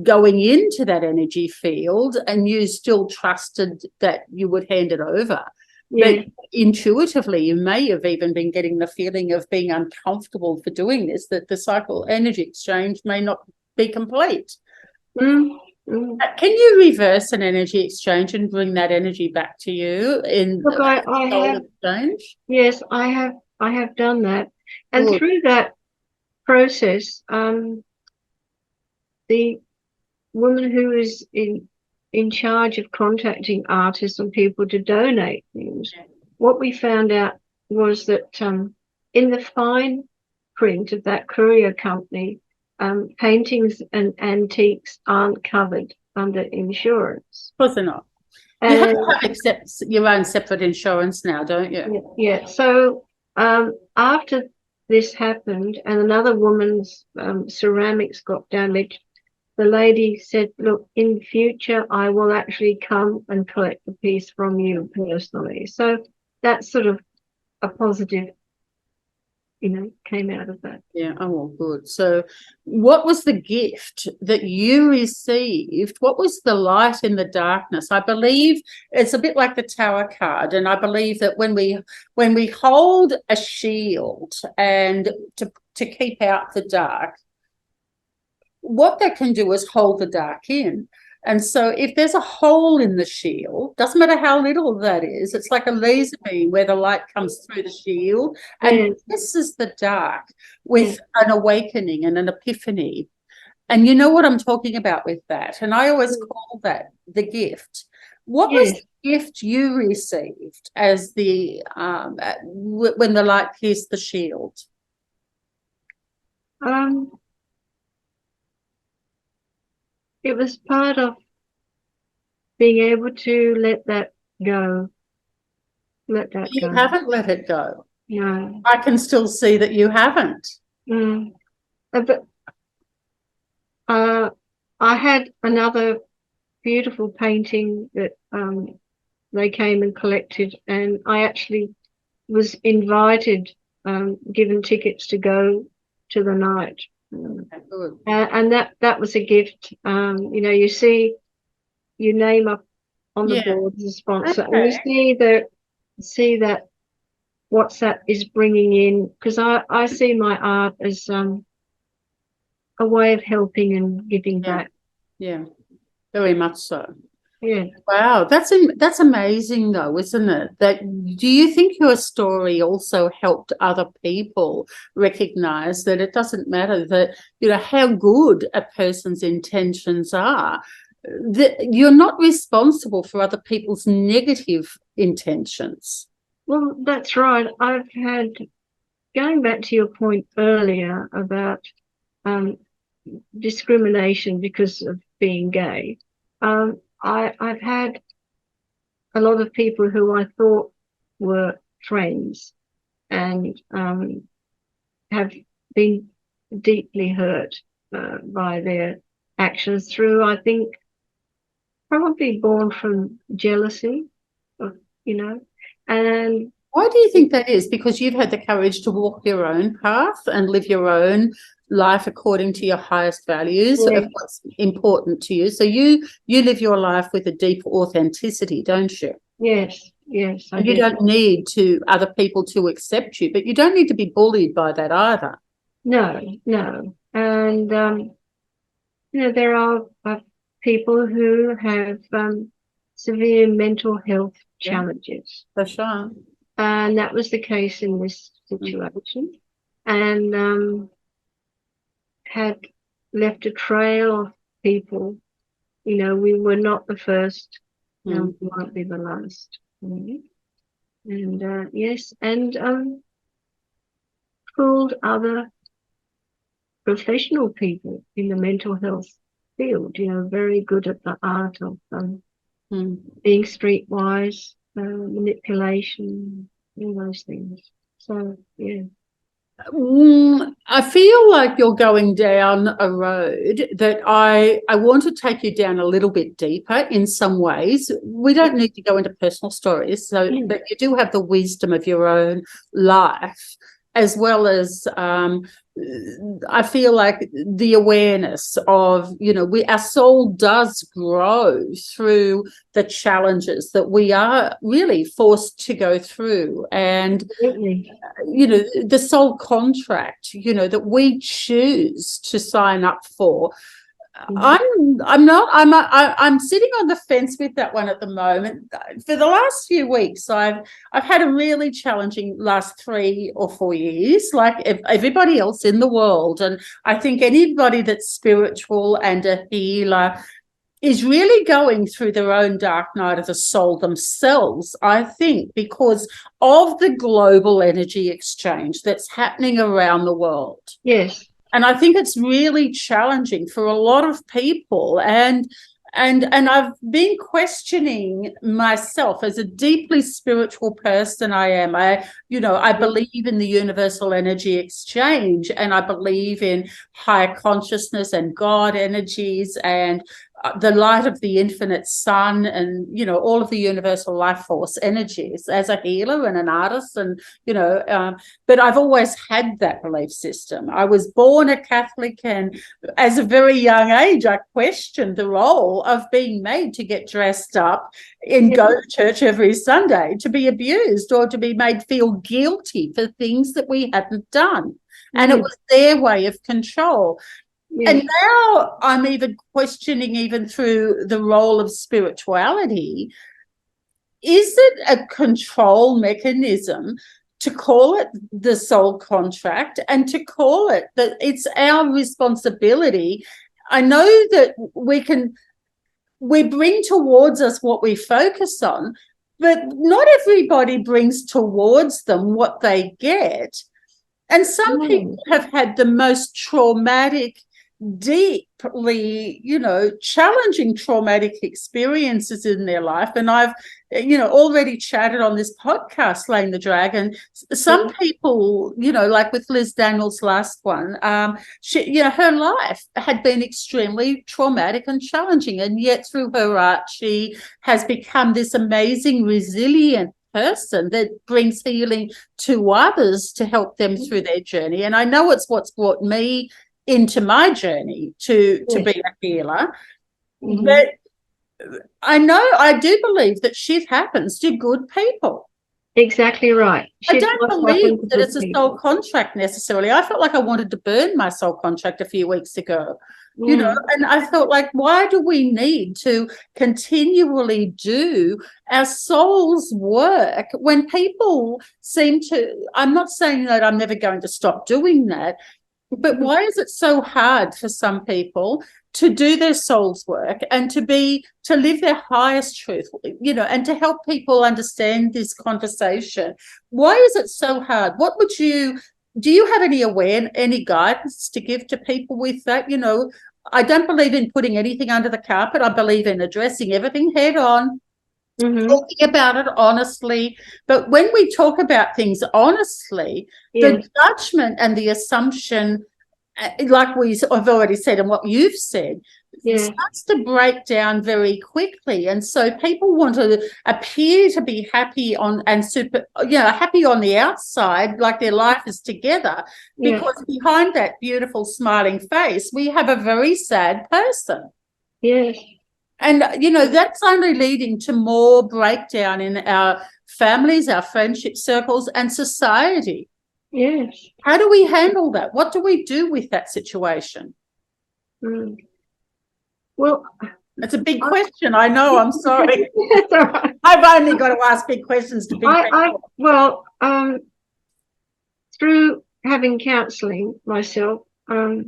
going into that energy field, and you still trusted that you would hand it over. But intuitively, you may have even been getting the feeling of being uncomfortable for doing this, that the cycle energy exchange may not be complete. Can you reverse an energy exchange and bring that energy back to you in I have, exchange? Yes, I have done that. And through that process, the woman who is in charge of contacting artists and people to donate things, what we found out was that in the fine print of that courier company, paintings and antiques aren't covered under insurance. Of course they're not. You have to accept your own separate insurance now, don't you? Yeah. So after this happened and another woman's ceramics got damaged, the lady said, look, in future, I will actually come and collect the piece from you personally. So that's sort of a positive, came out of that. Yeah. Oh, well, good. So what was the gift that you received? What was the light in the darkness? I believe it's a bit like the Tower card. And I believe that when we hold a shield and to keep out the dark, what that can do is hold the dark in. And so if there's a hole in the shield, doesn't matter how little that is, it's like a laser beam where the light comes through the shield and this is the dark with an awakening and an epiphany. And you know what I'm talking about with that. And I always call that the gift. What was the gift you received as the when the light pierced the shield? It was part of being able to let that go. Let that go. You haven't let it go. No. I can still see that you haven't. But I had another beautiful painting that they came and collected, and I actually was invited, given tickets to go to the night. And that was a gift. You see your name up on the board as a sponsor, and you see that what's that is bringing in, because I see my art as a way of helping and giving back. Yeah, very much so. Yeah. Wow, that's amazing though, isn't it? Do you think your story also helped other people recognize that it doesn't matter that, how good a person's intentions are, that you're not responsible for other people's negative intentions? Well, that's right. I've had, going back to your point earlier about discrimination because of being gay, I've had a lot of people who I thought were friends and have been deeply hurt by their actions through, I think, probably born from jealousy, and why do you think that is? Because you've had the courage to walk your own path and live your own life according to your highest values of what's important to you. So you live your life with a deep authenticity, don't you? Yes. And you don't need other people to accept you, but you don't need to be bullied by that either. No. And there are people who have severe mental health challenges. For sure. And that was the case in this situation. And had left a trail of people. You know, we were not the first, Mm. and we won't be the last. And yes, and pulled other professional people in the mental health field, you know, very good at the art of being streetwise, manipulation, all those things. So, yeah. I feel like you're going down a road that I want to take you down a little bit deeper in some ways. We don't need to go into personal stories, but you do have the wisdom of your own life, as well as I feel like the awareness of, you know, our soul does grow through the challenges that we are really forced to go through. And Absolutely. you know, the soul contract, you know, that we choose to sign up for. I'm sitting on the fence with that one at the moment. For the last few weeks, I've had a really challenging last 3 or 4 years, like everybody else in the world. And I think anybody that's spiritual and a healer is really going through their own dark night of the soul themselves, I think, because of the global energy exchange that's happening around the world. Yes. And I think it's really challenging for a lot of people. And I've been questioning myself as a deeply spiritual person I am. I believe in the universal energy exchange, and I believe in higher consciousness and God energies and the light of the infinite sun, and, you know, all of the universal life force energies as a healer and an artist. And, you know, but I've always had that belief system. I was born a Catholic, and as a very young age, I questioned the role of being made to get dressed up and go to church every Sunday, to be abused or to be made feel guilty for things that we hadn't done. And it was their way of control. And now I'm even questioning, even through the role of spirituality, is it a control mechanism to call it the soul contract and to call it that it's our responsibility? I know that we bring towards us what we focus on, but not everybody brings towards them what they get. And some people have had the most traumatic, deeply, you know, challenging traumatic experiences in their life. And I've, you know, already chatted on this podcast, Slaying the Dragon. Some people, you know, like with Liz Daniels' last one, she, you know, her life had been extremely traumatic and challenging, and yet through her art, she has become this amazing, resilient person that brings healing to others to help them through their journey. And I know it's what's brought me into my journey to be a healer. But I know, I do believe that shit happens to good people. Exactly right. I don't believe that it's a soul contract necessarily. I felt like I wanted to burn my soul contract a few weeks ago. You know, and I felt like, why do we need to continually do our soul's work when people seem to, I'm not saying that I'm never going to stop doing that, but why is it so hard for some people to do their soul's work and to live their highest truth, you know, and to help people understand this conversation? Why is it so hard? Do you have any guidance to give to people with that? You know, I don't believe in putting anything under the carpet. I believe in addressing everything head on, talking about it honestly. But when we talk about things honestly, the judgment and the assumption, like I've already said and what you've said, starts to break down very quickly. And so people want to appear to be happy happy on the outside, like their life is together, because behind that beautiful smiling face, we have a very sad person. Yes. And, you know, that's only leading to more breakdown in our families, our friendship circles, and society. Yes. How do we handle that? What do we do with that situation? Well, it's a big question. I know. I'm sorry. That's all right. I've only got to ask big questions to big people. Through having counselling myself, I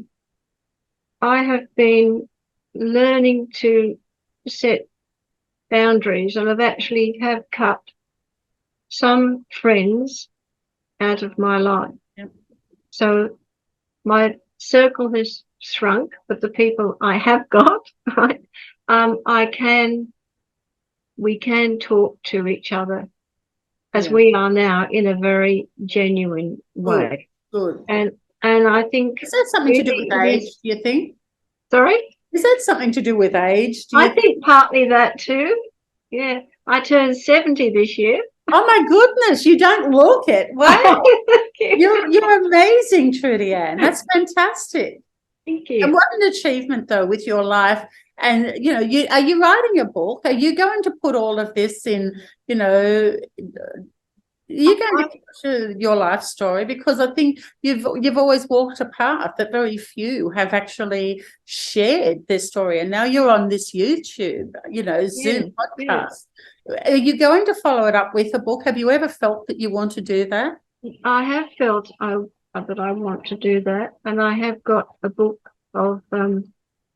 have been learning to set boundaries, and I've actually have cut some friends out of my life. Yep. So my circle has shrunk, but the people I have got, right, we can talk to each other as Yeah. we are now in a very genuine way. Good. And I think Is that something to do with really age, do you think? Sorry? Is that something to do with age? Do you I think partly that too. Yeah. I turned 70 this year. Oh my goodness, you don't look it. Wow. You're amazing, Trudie Ann. That's fantastic. Thank And you. what an achievement though with your life. And you know, are you writing a book? Are you going to put all of this in, you know, you're going to share your life story? Because I think you've always walked a path that very few have actually shared their story. And now you're on this YouTube, you know, Zoom podcast. Are you going to follow it up with a book? Have you ever felt that you want to do that? I have felt that I want to do that, and I have got a book of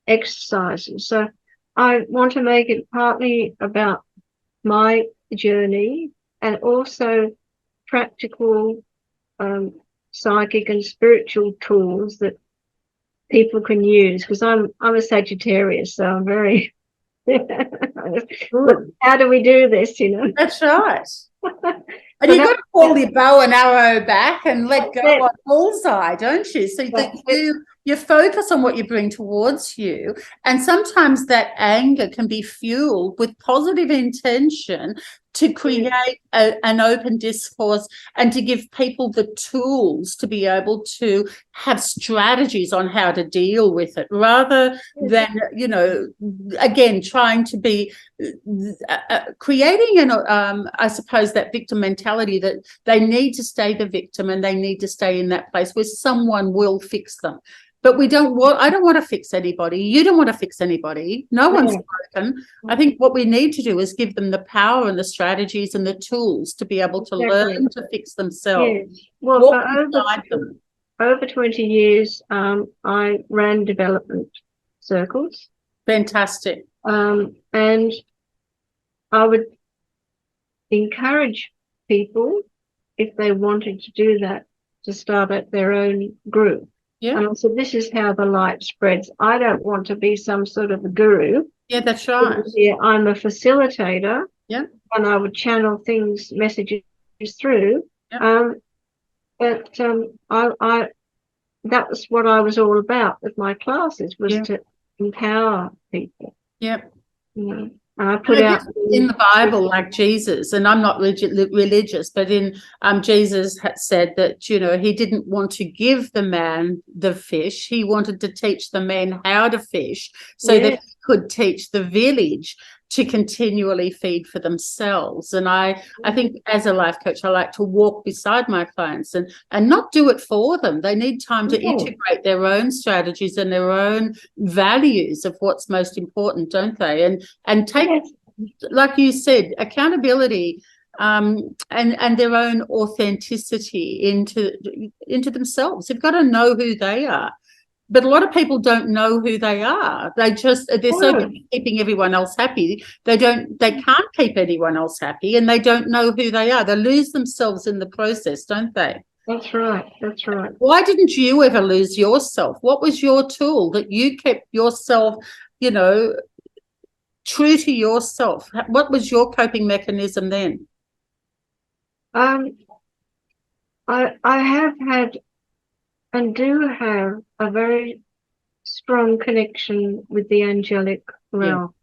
exercises. So I want to make it partly about my journey and also practical psychic and spiritual tools that people can use, because I'm a Sagittarius, so I'm very how do we do this, you know? That's right. And you've got to pull your bow and arrow back and let go on bullseye, don't you? So that you focus on what you bring towards you. And sometimes that anger can be fueled with positive intention to create an open discourse and to give people the tools to be able to have strategies on how to deal with it, rather than, you know, again, trying to be creating I suppose that victim mentality that they need to stay the victim and they need to stay in that place where someone will fix them. But I don't want to fix anybody. You don't want to fix anybody. No one's broken. I think what we need to do is give them the power and the strategies and the tools to be able to learn to fix themselves. Yes. Well, over 20 years, I ran development circles. Fantastic. And I would encourage people, if they wanted to do that, to start at their own group. Yeah. And I said, this is how the light spreads. I don't want to be some sort of a guru. Yeah, that's right. I'm a facilitator. Yeah. And I would channel messages through. Yeah. But that was what I was all about with my classes, was to empower people. Yep. You know. And I put out in the Bible, like Jesus, and I'm not religious, but in Jesus had said that, you know, he didn't want to give the man the fish. He wanted to teach the man how to fish so that he could teach the village to continually feed for themselves. And I think as a life coach, I like to walk beside my clients and not do it for them. They need time to integrate their own strategies and their own values of what's most important, don't they? And take, like you said, accountability and their own authenticity into themselves. They've got to know who they are. But a lot of people don't know who they are. They're so busy keeping everyone else happy. They can't keep anyone else happy, and they don't know who they are. They lose themselves in the process, don't they? That's right. That's right. Why didn't you ever lose yourself? What was your tool that you kept yourself, you know, true to yourself? What was your coping mechanism then? I have had and do have a very strong connection with the angelic realm.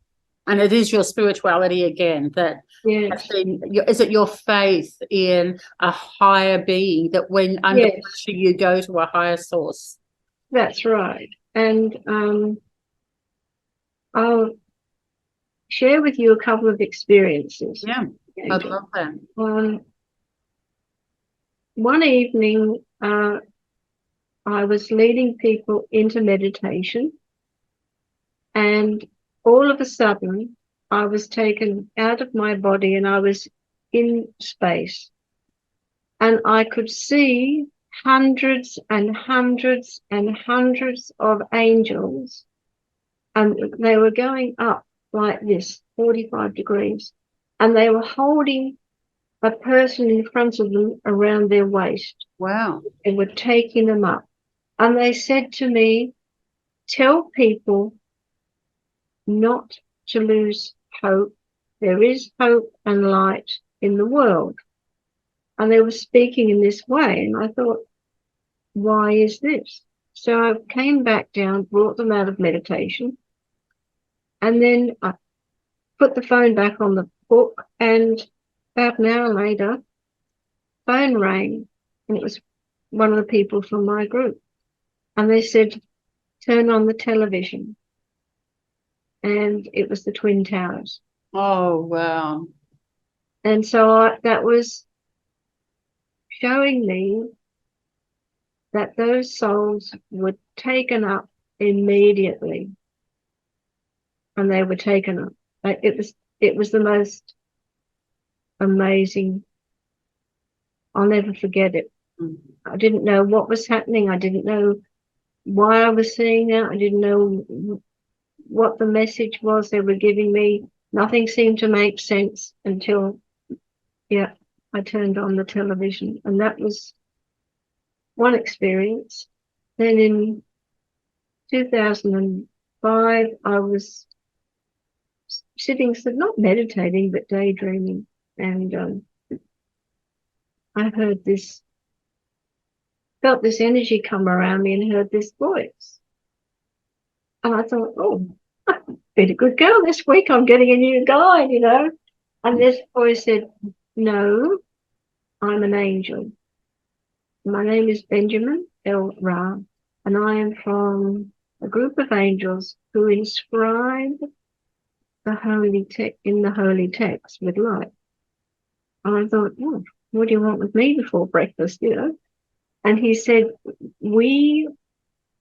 And it is your spirituality again that has been, is it your faith in a higher being that when under pressure you go to a higher source? That's right. And I'll share with you a couple of experiences. Yeah, I'd love that. One evening, I was leading people into meditation, and all of a sudden I was taken out of my body and I was in space, and I could see hundreds and hundreds and hundreds of angels and they were going up like this, 45 degrees, and they were holding a person in front of them around their waist. Wow. And were taking them up. And they said to me, tell people not to lose hope. There is hope and light in the world. And they were speaking in this way. And I thought, why is this? So I came back down, brought them out of meditation. And then I put the phone back on the book. And about an hour later, phone rang. And it was one of the people from my group. And they said, turn on the television. And it was the Twin Towers. Oh, wow. And so that was showing me that those souls were taken up immediately. And they were taken up. It was the most amazing. I'll never forget it. I didn't know what was happening. I didn't know why I was seeing that. I didn't know what the message was they were giving me. Nothing seemed to make sense until, I turned on the television. And that was one experience. Then in 2005, I was sitting, not meditating, but daydreaming. And I felt this energy come around me and heard this voice. And I thought, oh, I've been a good girl this week. I'm getting a new guide, And this voice said, no, I'm an angel. My name is Benjamin El Ra, and I am from a group of angels who inscribe the holy text with light. And I thought, oh, what do you want with me before breakfast, And he said, we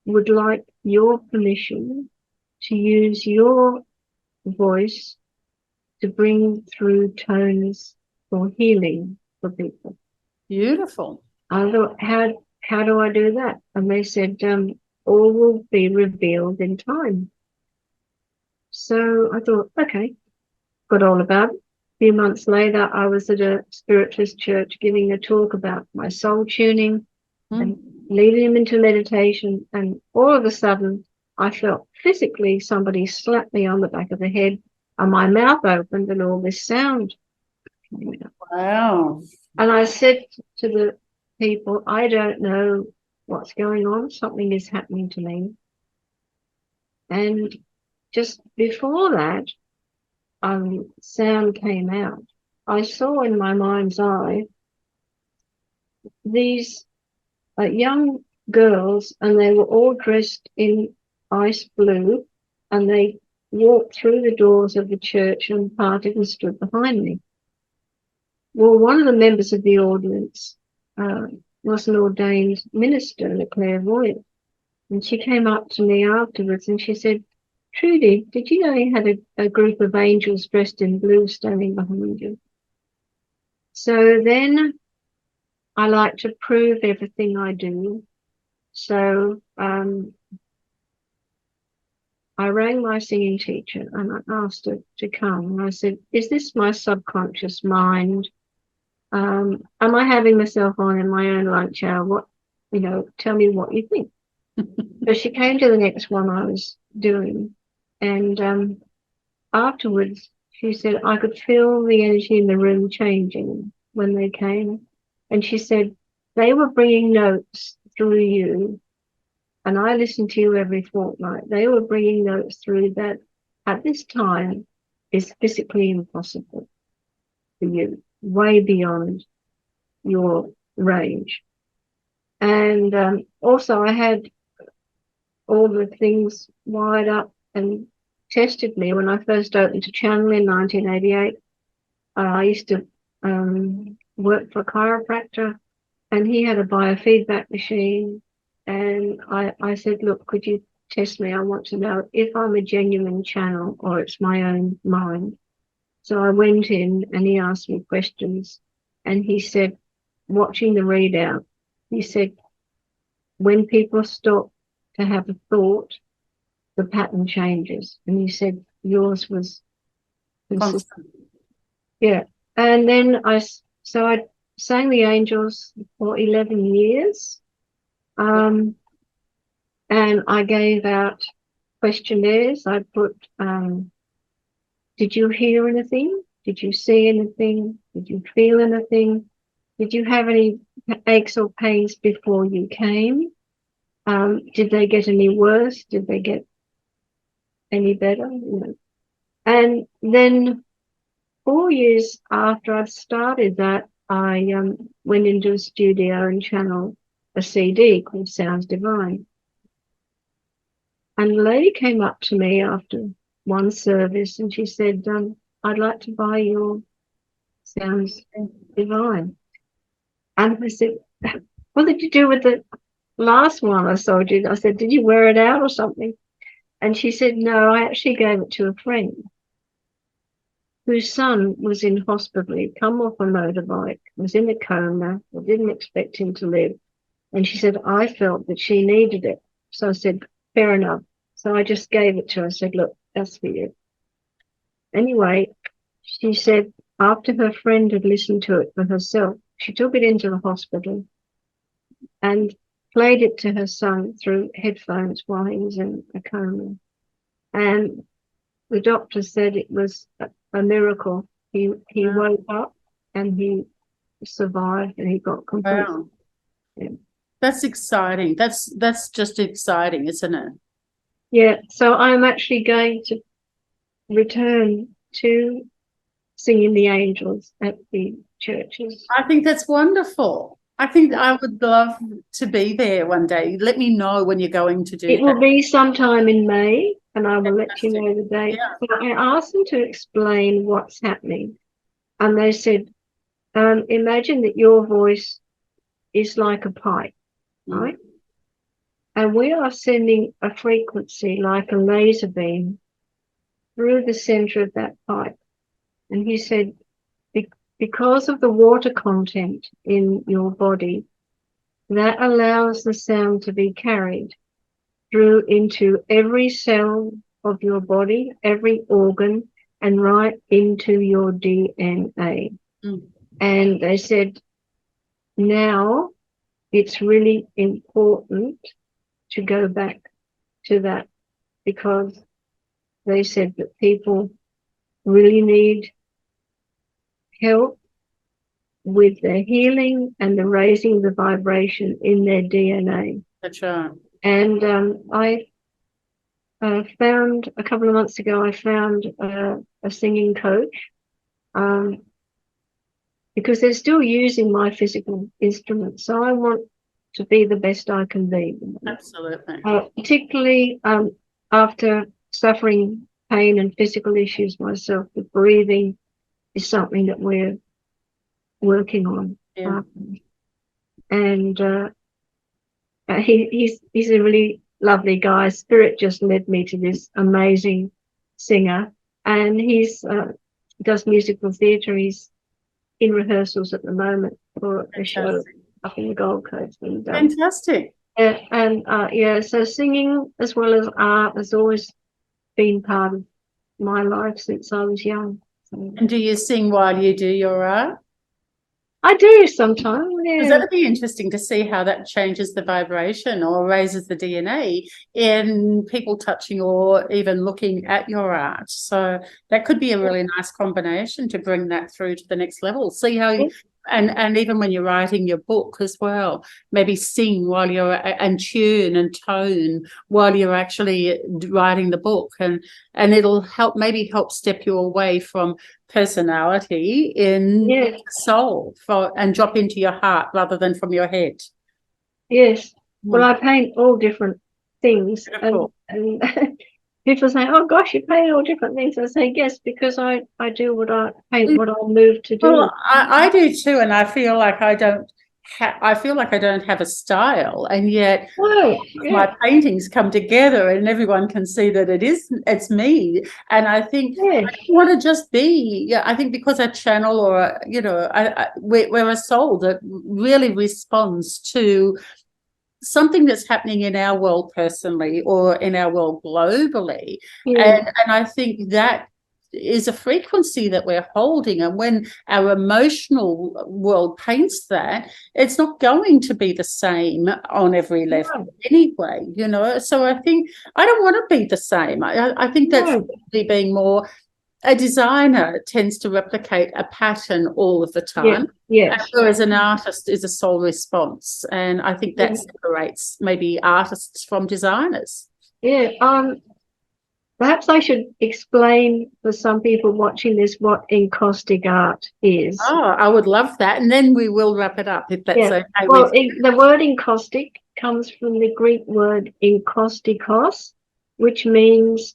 would like your permission to use your voice to bring through tones for healing for people. Beautiful. I thought, how do I do that? And they said, all will be revealed in time. So I thought, okay, got all about it. A few months later, I was at a spiritualist church giving a talk about my soul tuning and leading them into meditation. And all of a sudden, I felt physically somebody slapped me on the back of the head and my mouth opened and all this sound came out. Wow. And I said to the people, I don't know what's going on. Something is happening to me. And just before that, sound came out. I saw in my mind's eye these young girls, and they were all dressed in ice blue, and they walked through the doors of the church and parted and stood behind me. Well, one of the members of the audience was an ordained minister and a clairvoyant, and she came up to me afterwards and she said, Trudie, did you know you had a group of angels dressed in blue standing behind you? So then I like to prove everything I do. So I rang my singing teacher and I asked her to come. And I said, is this my subconscious mind? Am I having myself on in my own lunch hour? Tell me what you think. So she came to the next one I was doing. And afterwards, she said, I could feel the energy in the room changing when they came. And she said, they were bringing notes through you. And I listened to you every fortnight. They were bringing notes through that at this time is physically impossible for you, way beyond your range. And also I had all the things wired up and tested me when I first opened a channel in 1988. I used to work for a chiropractor, and he had a biofeedback machine. And I said, look, could you test me? I want to know if I'm a genuine channel or it's my own mind. So I went in and he asked me questions, and he said, watching the readout, he said, when people stop to have a thought, the pattern changes. And he said yours was consistent. Constant. Yeah. And then I sang the angels for 11 years. And I gave out questionnaires. I put, did you hear anything? Did you see anything? Did you feel anything? Did you have any aches or pains before you came? Did they get any worse? Did they get any better? You know? And then 4 years after I'd started that, I went into a studio and channeled a CD called Sounds Divine. And a lady came up to me after one service and she said, I'd like to buy your Sounds Divine. And I said, what did you do with the last one I sold you? I said, did you wear it out or something? And she said, no, I actually gave it to a friend whose son was in hospital. He'd come off a motorbike, was in a coma. I didn't expect him to live. And she said, I felt that she needed it. So I said, fair enough. So I just gave it to her. I said, look, that's for you. Anyway, she said after her friend had listened to it for herself, she took it into the hospital and played it to her son through headphones while he was in a coma. And the doctor said it was a miracle. He woke up and he survived and he got complete. Wow. Yeah. That's exciting. That's just exciting, isn't it? Yeah. So I'm actually going to return to singing the angels at the churches. I think that's wonderful. I think I would love to be there one day. Let me know when you're going to do It that. will be sometime in May, and I will let you know the date. Yeah. But I asked them to explain what's happening. And they said, imagine that your voice is like a pipe, right? And we are sending a frequency like a laser beam through the center of that pipe. And he said, because of the water content in your body, that allows the sound to be carried through into every cell of your body, every organ, and right into your DNA. And they said, now it's really important to go back to that, because they said that people really need help with their healing and the raising the vibration in their DNA. That's right. And I found a couple of months ago, I found a singing coach, because they're still using my physical instruments. So I want to be the best I can be. Absolutely. Particularly after suffering pain and physical issues myself, the breathing is something that we're working on. Yeah. And he's a really lovely guy. Spirit just led me to this amazing singer, and he's does musical theatre. He's in rehearsals at the moment for a show up in the Gold Coast. And, Fantastic. So singing as well as art has always been part of my life since I was young. So. And do you sing while you do your art? I do sometimes, yeah. Because that'd be interesting to see how that changes the vibration or raises the DNA in people touching or even looking at your art. So that could be a really nice combination to bring that through to the next level. See how you, and even when you're writing your book as well, maybe sing while you're and tune and tone while you're actually writing the book, and it'll help step you away from personality in soul and drop into your heart rather than from your head. Yes. Well, I paint all different things, and people say, oh gosh, you paint all different things. I say yes, because I do what I paint, what I'm moved to do. Well, I do too, and I feel like I don't have a style, and yet my paintings come together and everyone can see that it's me. And I think I want to just be, I think because a channel or we're a soul that really responds to something that's happening in our world personally or in our world globally. Yeah. And I think that is a frequency that we're holding, and when our emotional world paints that, it's not going to be the same on every level anyway, you know. So I think I don't want to be the same. I think that's really being more, a designer tends to replicate a pattern all of the time. Yes. Whereas an artist is a soul response, and I think that separates maybe artists from designers. Yeah. Perhaps I should explain for some people watching this what encaustic art is. Oh, I would love that. And then we will wrap it up if that's okay. Well, the word encaustic comes from the Greek word encaustikos, which means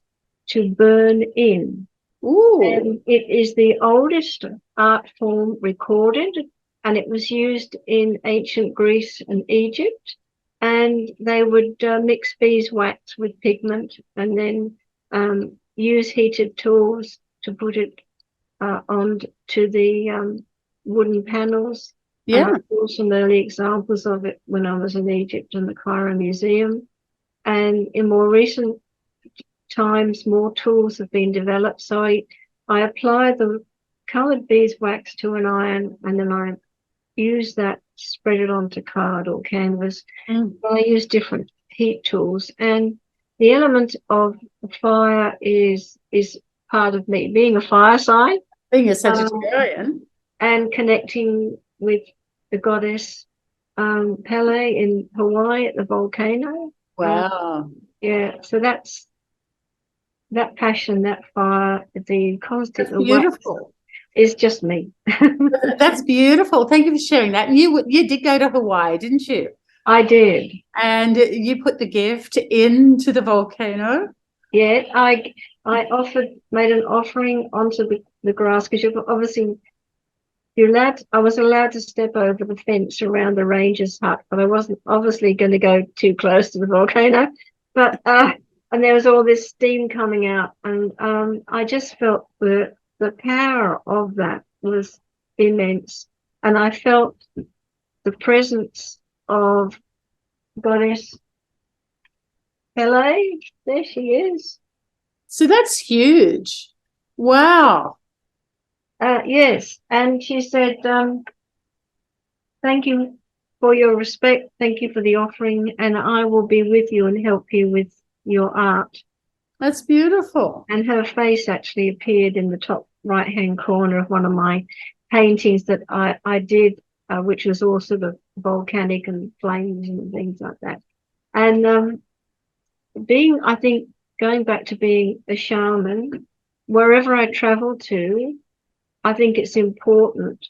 to burn in. Ooh. And it is the oldest art form recorded, and it was used in ancient Greece and Egypt. And they would mix beeswax with pigment and then use heated tools to put it onto the wooden panels. Yeah. I saw some early examples of it when I was in Egypt in the Cairo Museum. And in more recent times, more tools have been developed. So I apply the coloured beeswax to an iron, and then I use that, spread it onto card or canvas. I use different heat tools, and the element of fire is part of me, being a fire sign, being a Sagittarian, and connecting with the goddess Pele in Hawaii at the volcano. Wow. So that's that passion, that fire, the constant, that's beautiful. Is just me. That's beautiful. Thank you for sharing that. And you did go to Hawaii, didn't you? I did. And you put the gift into the volcano? Yeah, I made an offering onto the grass, because you're obviously I was allowed to step over the fence around the ranger's hut, but I wasn't obviously going to go too close to the volcano. But and there was all this steam coming out, and I just felt the power of that was immense, and I felt the presence of goddess Pele. There she is. So that's huge. Wow. Yes, and she said, thank you for your respect, thank you for the offering, and I will be with you and help you with your art. That's beautiful. And her face actually appeared in the top right-hand corner of one of my paintings that I did, which was all sort of volcanic and flames and things like that. And I think, going back to being a shaman, wherever I travel to, I think it's important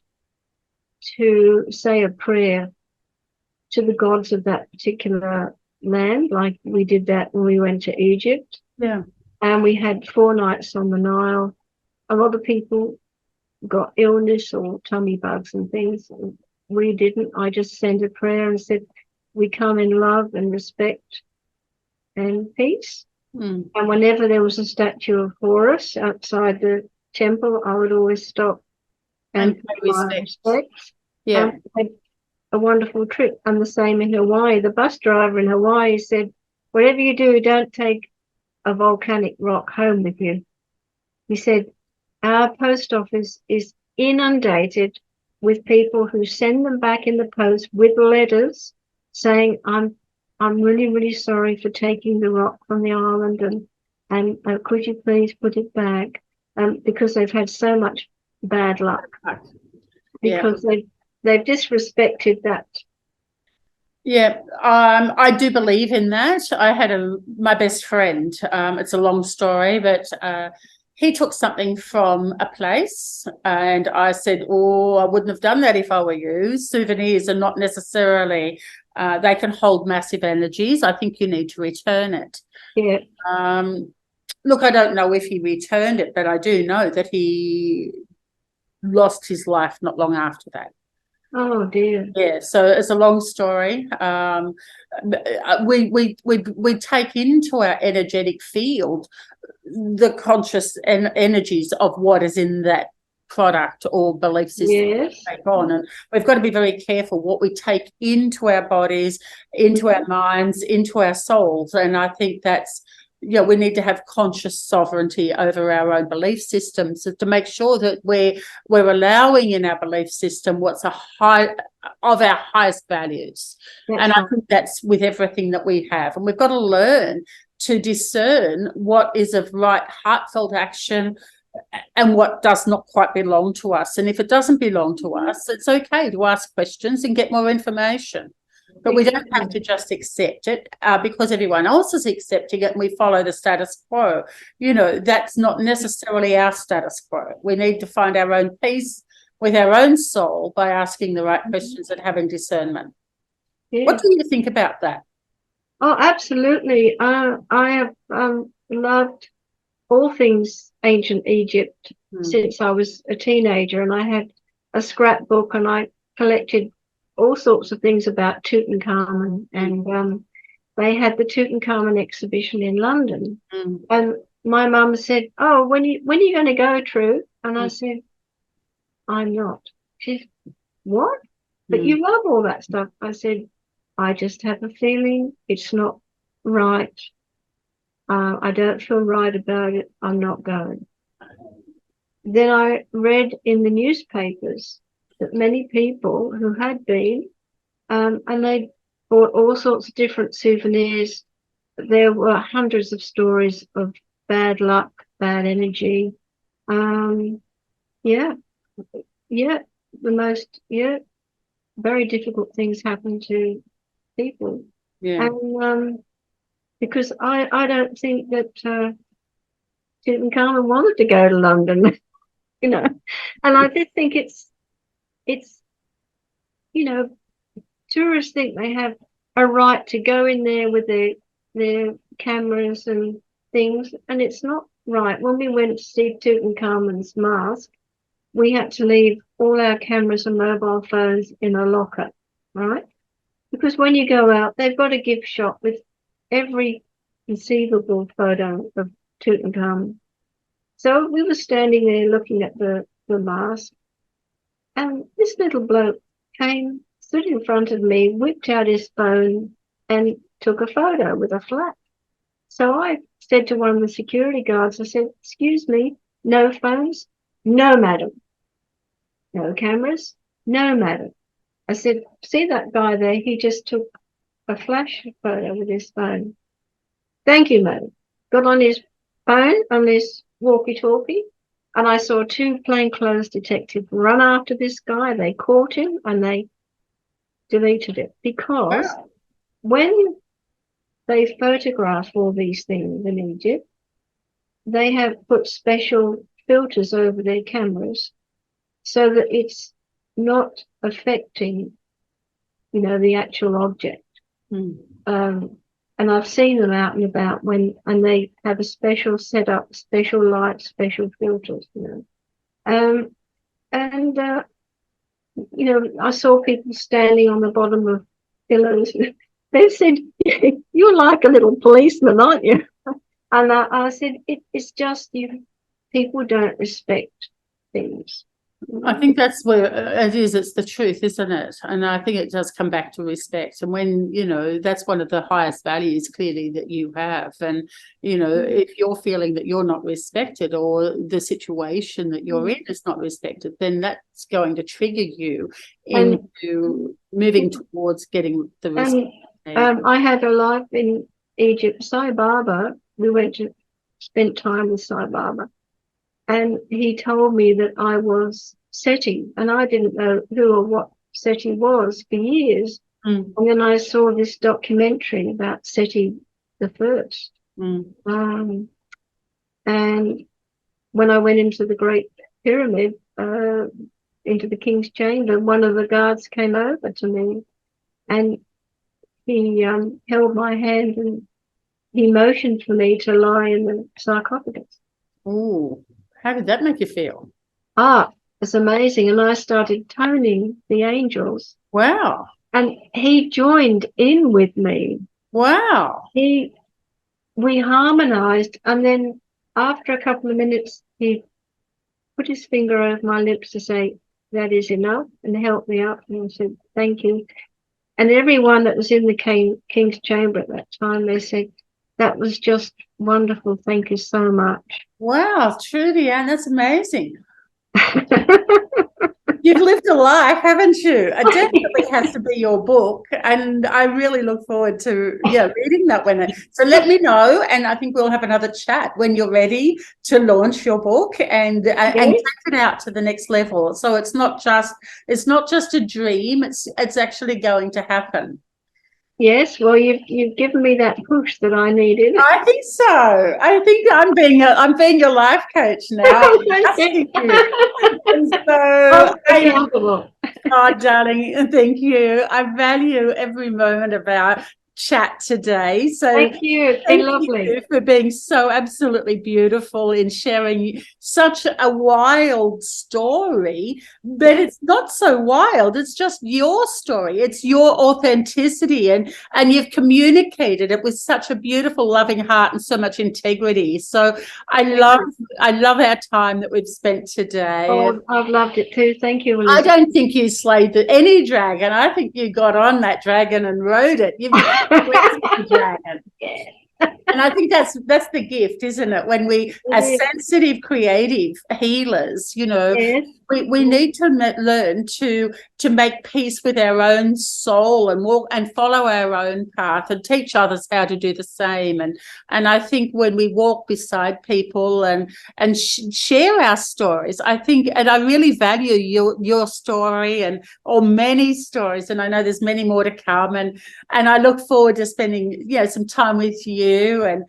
to say a prayer to the gods of that particular land, like we did that when we went to Egypt. Yeah. And we had 4 nights on the Nile. A lot of people got illness or tummy bugs and things. We didn't. I just sent a prayer and said, we come in love and respect and peace. And whenever there was a statue of Horus outside the temple, I would always stop and pay my respects. Yeah. Had a wonderful trip. And the same in Hawaii. The bus driver in Hawaii said, whatever you do, don't take a volcanic rock home with you. He said, our post office is inundated with people who send them back in the post with letters saying, I'm really, really sorry for taking the rock from the island, and could you please put it back? Because they've had so much bad luck. Because they've disrespected that. Yeah, I do believe in that. I had my best friend. It's a long story, but he took something from a place, and I said, I wouldn't have done that if I were you. Souvenirs are not necessarily, they can hold massive energies. I think you need to return it. Yeah. Look, I don't know if he returned it, but I do know that he lost his life not long after that. Oh dear. Yeah, so it's a long story. We take into our energetic field the conscious energies of what is in that product or belief system Yes. take on. And we've got to be very careful what we take into our bodies, into our minds, into our souls. And I think that's, we need to have conscious sovereignty over our own belief systems to make sure that we're allowing in our belief system what's a high of our highest values. And I think that's with everything that we have. And we've got to learn to discern what is of right heartfelt action and what does not quite belong to us. And if it doesn't belong to us, it's okay to ask questions and get more information. But we don't have to just accept it because everyone else is accepting it and we follow the status quo. That's not necessarily our status quo. We need to find our own peace with our own soul by asking the right questions and having discernment. Yeah. What do you think about that? Oh, absolutely. I have loved all things ancient Egypt since I was a teenager, and I had a scrapbook and I collected all sorts of things about Tutankhamun, and they had the Tutankhamun exhibition in London. And my mum said, "Oh, when are you going to go, True?" And I said, "I'm not." She said, "What? But you love all that stuff." I said, "I just have a feeling it's not right. I don't feel right about it. I'm not going." Then I read in the newspapers that many people who had been, and they bought all sorts of different souvenirs. There were hundreds of stories of bad luck, bad energy. Very difficult things happen to people. Yeah. And because I don't think that Tutankhamun wanted to go to London, and I just think it's tourists think they have a right to go in there with their cameras and things, and it's not right. When we went to see Tutankhamun's mask, we had to leave all our cameras and mobile phones in a locker, right? Because when you go out, they've got a gift shop with every conceivable photo of Tutankhamun. So we were standing there looking at the mask, and this little bloke came, stood in front of me, whipped out his phone and took a photo with a flash. So I said to one of the security guards, I said, "Excuse me, no phones?" "No, madam." "No cameras?" "No, madam." I said, "See that guy there? He just took a flash photo with his phone." "Thank you, madam." Got on his phone, on his walkie-talkie, and I saw two plainclothes detectives run after this guy. They caught him and they deleted it, because when they photograph all these things in Egypt, they have put special filters over their cameras so that it's not affecting, the actual object. And I've seen them out and about and they have a special setup, special lights, special filters, I saw people standing on the bottom of pillars. They said, "You're like a little policeman, aren't you?" And I said, it's just people don't respect things. I think that's where it is. It's the truth, isn't it? And I think it does come back to respect. And when, that's one of the highest values clearly that you have. And, if you're feeling that you're not respected or the situation that you're in is not respected, then that's going to trigger you into moving towards getting the respect. I had a life in Egypt. Sai Baba, we went to spend time with Sai Baba. And he told me that I was Seti, and I didn't know who or what Seti was for years. And then I saw this documentary about Seti the First. And when I went into the Great Pyramid, into the King's Chamber, one of the guards came over to me, and he held my hand and he motioned for me to lie in the sarcophagus. Oh. How did that make you feel? It's amazing. And I started toning the angels. Wow. And he joined in with me. Wow. We harmonized. And then after a couple of minutes, he put his finger over my lips to say, that is enough, and help me up. And I said, thank you. And everyone that was in the King's Chamber at that time, they said, that was just wonderful. Thank you so much. Wow, Trudie, and that's amazing. You've lived a life, haven't you? It definitely has to be your book, and I really look forward to reading that one. So let me know, and I think we'll have another chat when you're ready to launch your book and take it out to the next level. So it's not just a dream; it's actually going to happen. Yes, well, you've given me that push that I needed. I think so. I think I'm being your life coach now. Thank you. And so, accountable. oh, darling, thank you. I value every moment of our chat today. So thank you. It's been lovely. You for being so absolutely beautiful in sharing such a wild story, but it's not so wild. It's just your story. It's your authenticity, and you've communicated it with such a beautiful, loving heart and so much integrity. So I love our time that we've spent today. Oh, I've loved it too. Thank you, Elizabeth. I don't think you slayed any dragon. I think you got on that dragon and rode it. You've the dragon. And I think that's the gift, isn't it? When we, as sensitive, creative healers, we need to learn to make peace with our own soul and walk and follow our own path and teach others how to do the same. And I think when we walk beside people and share our stories, I think, and I really value your story or many stories, and I know there's many more to come. And I look forward to spending some time with you and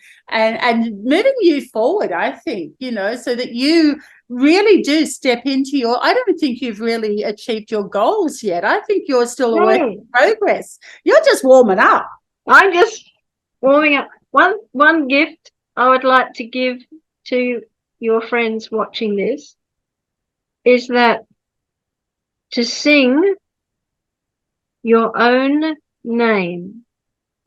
moving you forward, I think, so that you really do step into I don't think you've really achieved your goals yet. I think you're still a work in progress. You're just warming up. I'm just warming up. One gift I would like to give to your friends watching this is that to sing your own name.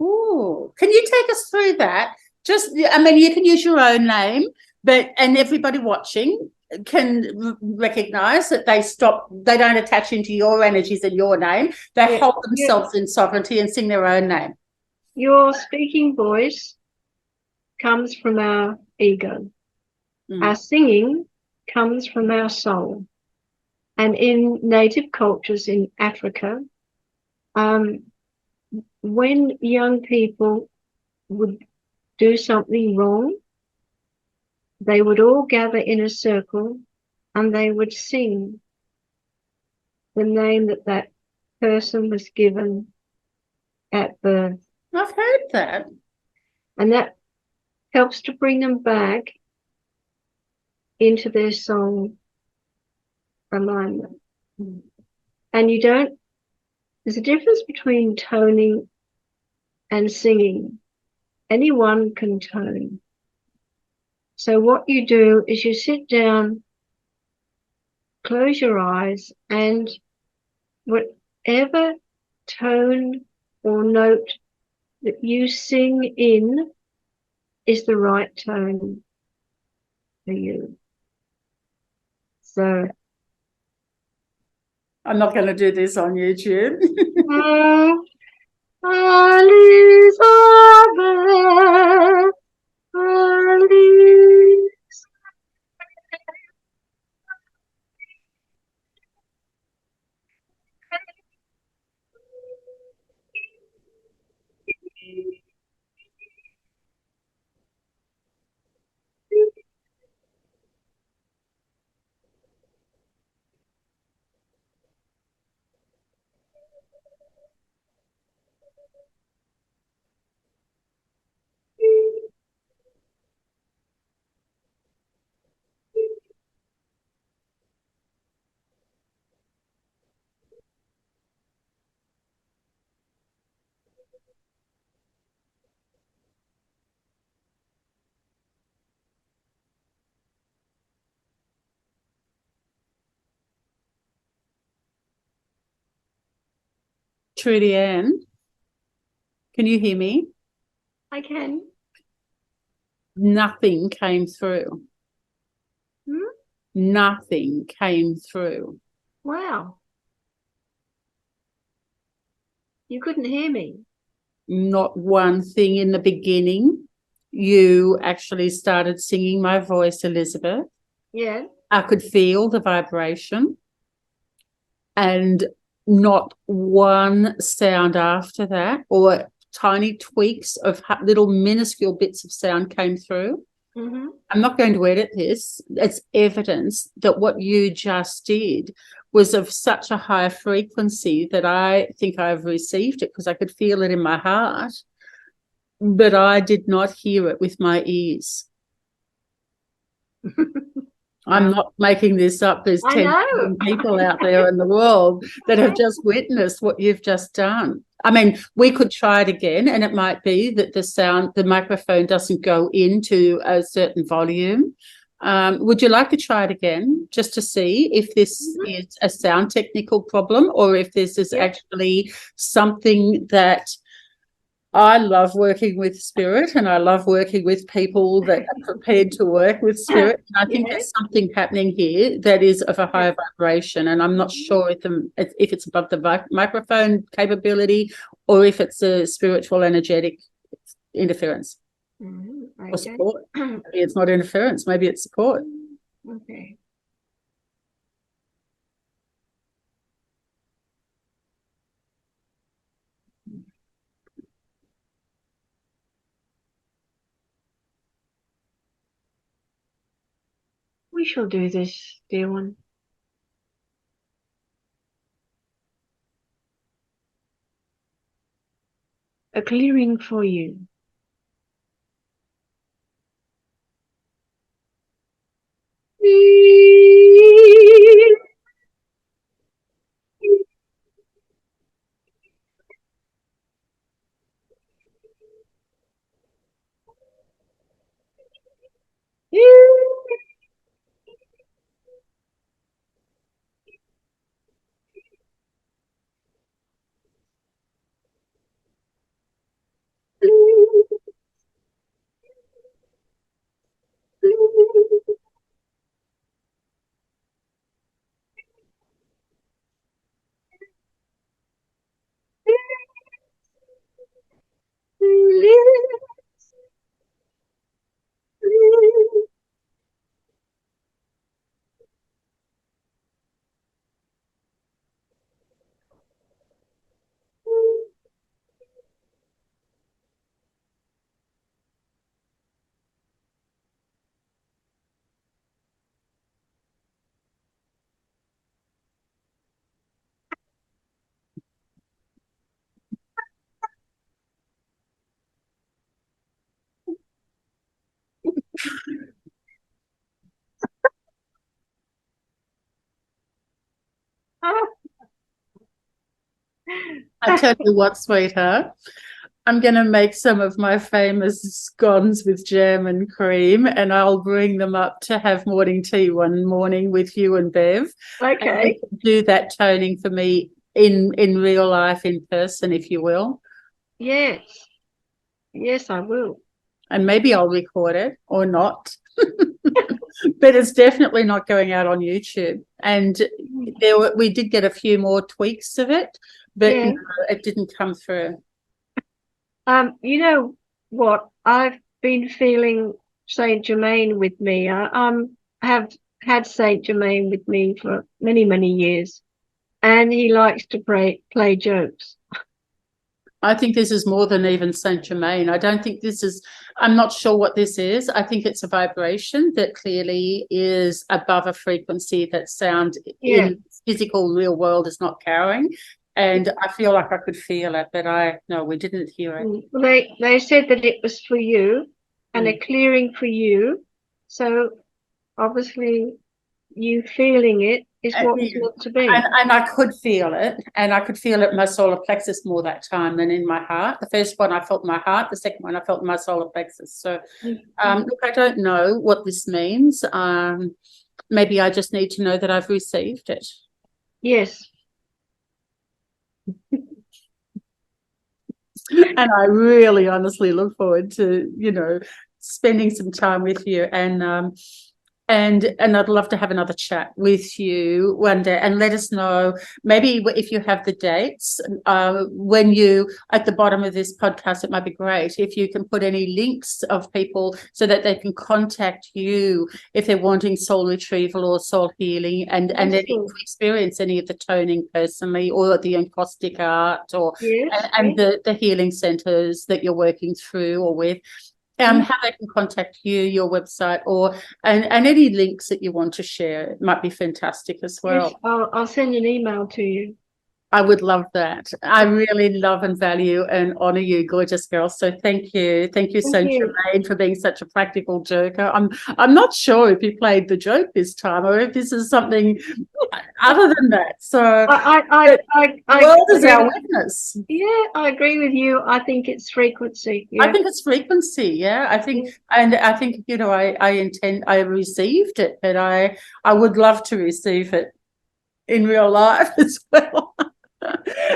Ooh, can you take us through that? You can use your own name, and everybody watching can recognize that they don't attach into your energies and your name. They hold themselves in sovereignty and sing their own name. Your speaking voice comes from our ego. Our singing comes from our soul. And in native cultures in Africa, when young people would do something wrong, they would all gather in a circle and they would sing the name that person was given at birth. I've heard that. And that helps to bring them back into their soul alignment. And there's a difference between toning and singing. Anyone can tone. So what you do is you sit down, close your eyes, and whatever tone or note that you sing in is the right tone for you. So I'm not going to do this on YouTube. Elizabeth, Trudie Ann, can you hear me? I can. Nothing came through. nothing came through. Wow. You couldn't hear me? Not one thing. In the beginning, you actually started singing my voice, Elizabeth. Yeah. I could feel the vibration, and not one sound after that, or tiny tweaks of little minuscule bits of sound came through. Mm-hmm. I'm not going to edit this. It's evidence that what you just did was of such a high frequency that I think I've received it, because I could feel it in my heart, but I did not hear it with my ears. I'm not making this up. There's 10 million people out there in the world that have just witnessed what you've just done. I mean, we could try it again, and it might be that the microphone doesn't go into a certain volume. Would you like to try it again, just to see if this is a sound technical problem, or if this is actually something that... I love working with spirit, and I love working with people that are prepared to work with spirit. And I think there's something happening here that is of a higher vibration, and I'm not sure if it's above the microphone capability, or if it's a spiritual energetic interference or support. Maybe it's not interference, maybe it's support. Okay. We shall do this, dear one. A clearing for you. I tell you what, sweetheart, I'm going to make some of my famous scones with jam and cream, and I'll bring them up to have morning tea one morning with you and Bev. Okay. And you can do that toning for me in real life, in person, if you will. Yes. Yes, I will. And maybe I'll record it or not. But it's definitely not going out on YouTube. And we did get a few more tweaks of it, but no, it didn't come through. You know what? I've been feeling Saint Germain with me. I have had Saint Germain with me for many, many years, and he likes to play jokes. I think this is more than even Saint Germain. I don't think this is, I'm not sure what this is. I think it's a vibration that clearly is above a frequency that sound in physical real world is not carrying. And I feel like I could feel it, but no, we didn't hear it. Well, they said that it was for you and a clearing for you. So obviously you feeling it is what it's meant to be. And I could feel it, and I could feel it in my solar plexus more that time than in my heart. The first one I felt in my heart, the second one I felt in my solar plexus. So look, I don't know what this means. Maybe I just need to know that I've received it. Yes. And I really honestly look forward to, spending some time with you. And And I'd love to have another chat with you one day, and let us know maybe if you have the dates when you, at the bottom of this podcast, it might be great if you can put any links of people so that they can contact you if they're wanting soul retrieval or soul healing, and then experience any of the toning personally, or the Encaustic Art, or and the healing centres that you're working through or with. How they can contact you, your website, or and any links that you want to share. It might be fantastic as well. Yes, I'll send an email to you. I would love that. I really love and value and honour you, gorgeous girl. So thank you so much for being such a practical joker. I'm not sure if you played the joke this time, or if this is something other than that. So the world is our witness. Yeah, I agree with you. I think it's frequency. Yeah. I think it's frequency. Yeah, I think, and I think, you know, I received it, but I would love to receive it in real life as well.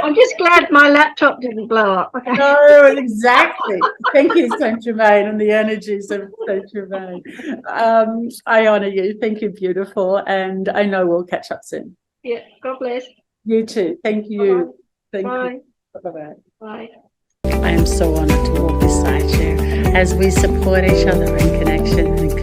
I'm just glad my laptop didn't blow up. Okay. No, exactly. Thank you, Saint Germain, and the energies of Saint Germain. I honour you. Thank you, beautiful. And I know we'll catch up soon. Yeah, God bless. You too. Thank you. Bye. Thank Bye. you. Bye-bye. Bye. I am so honoured to walk beside you as we support each other in connection and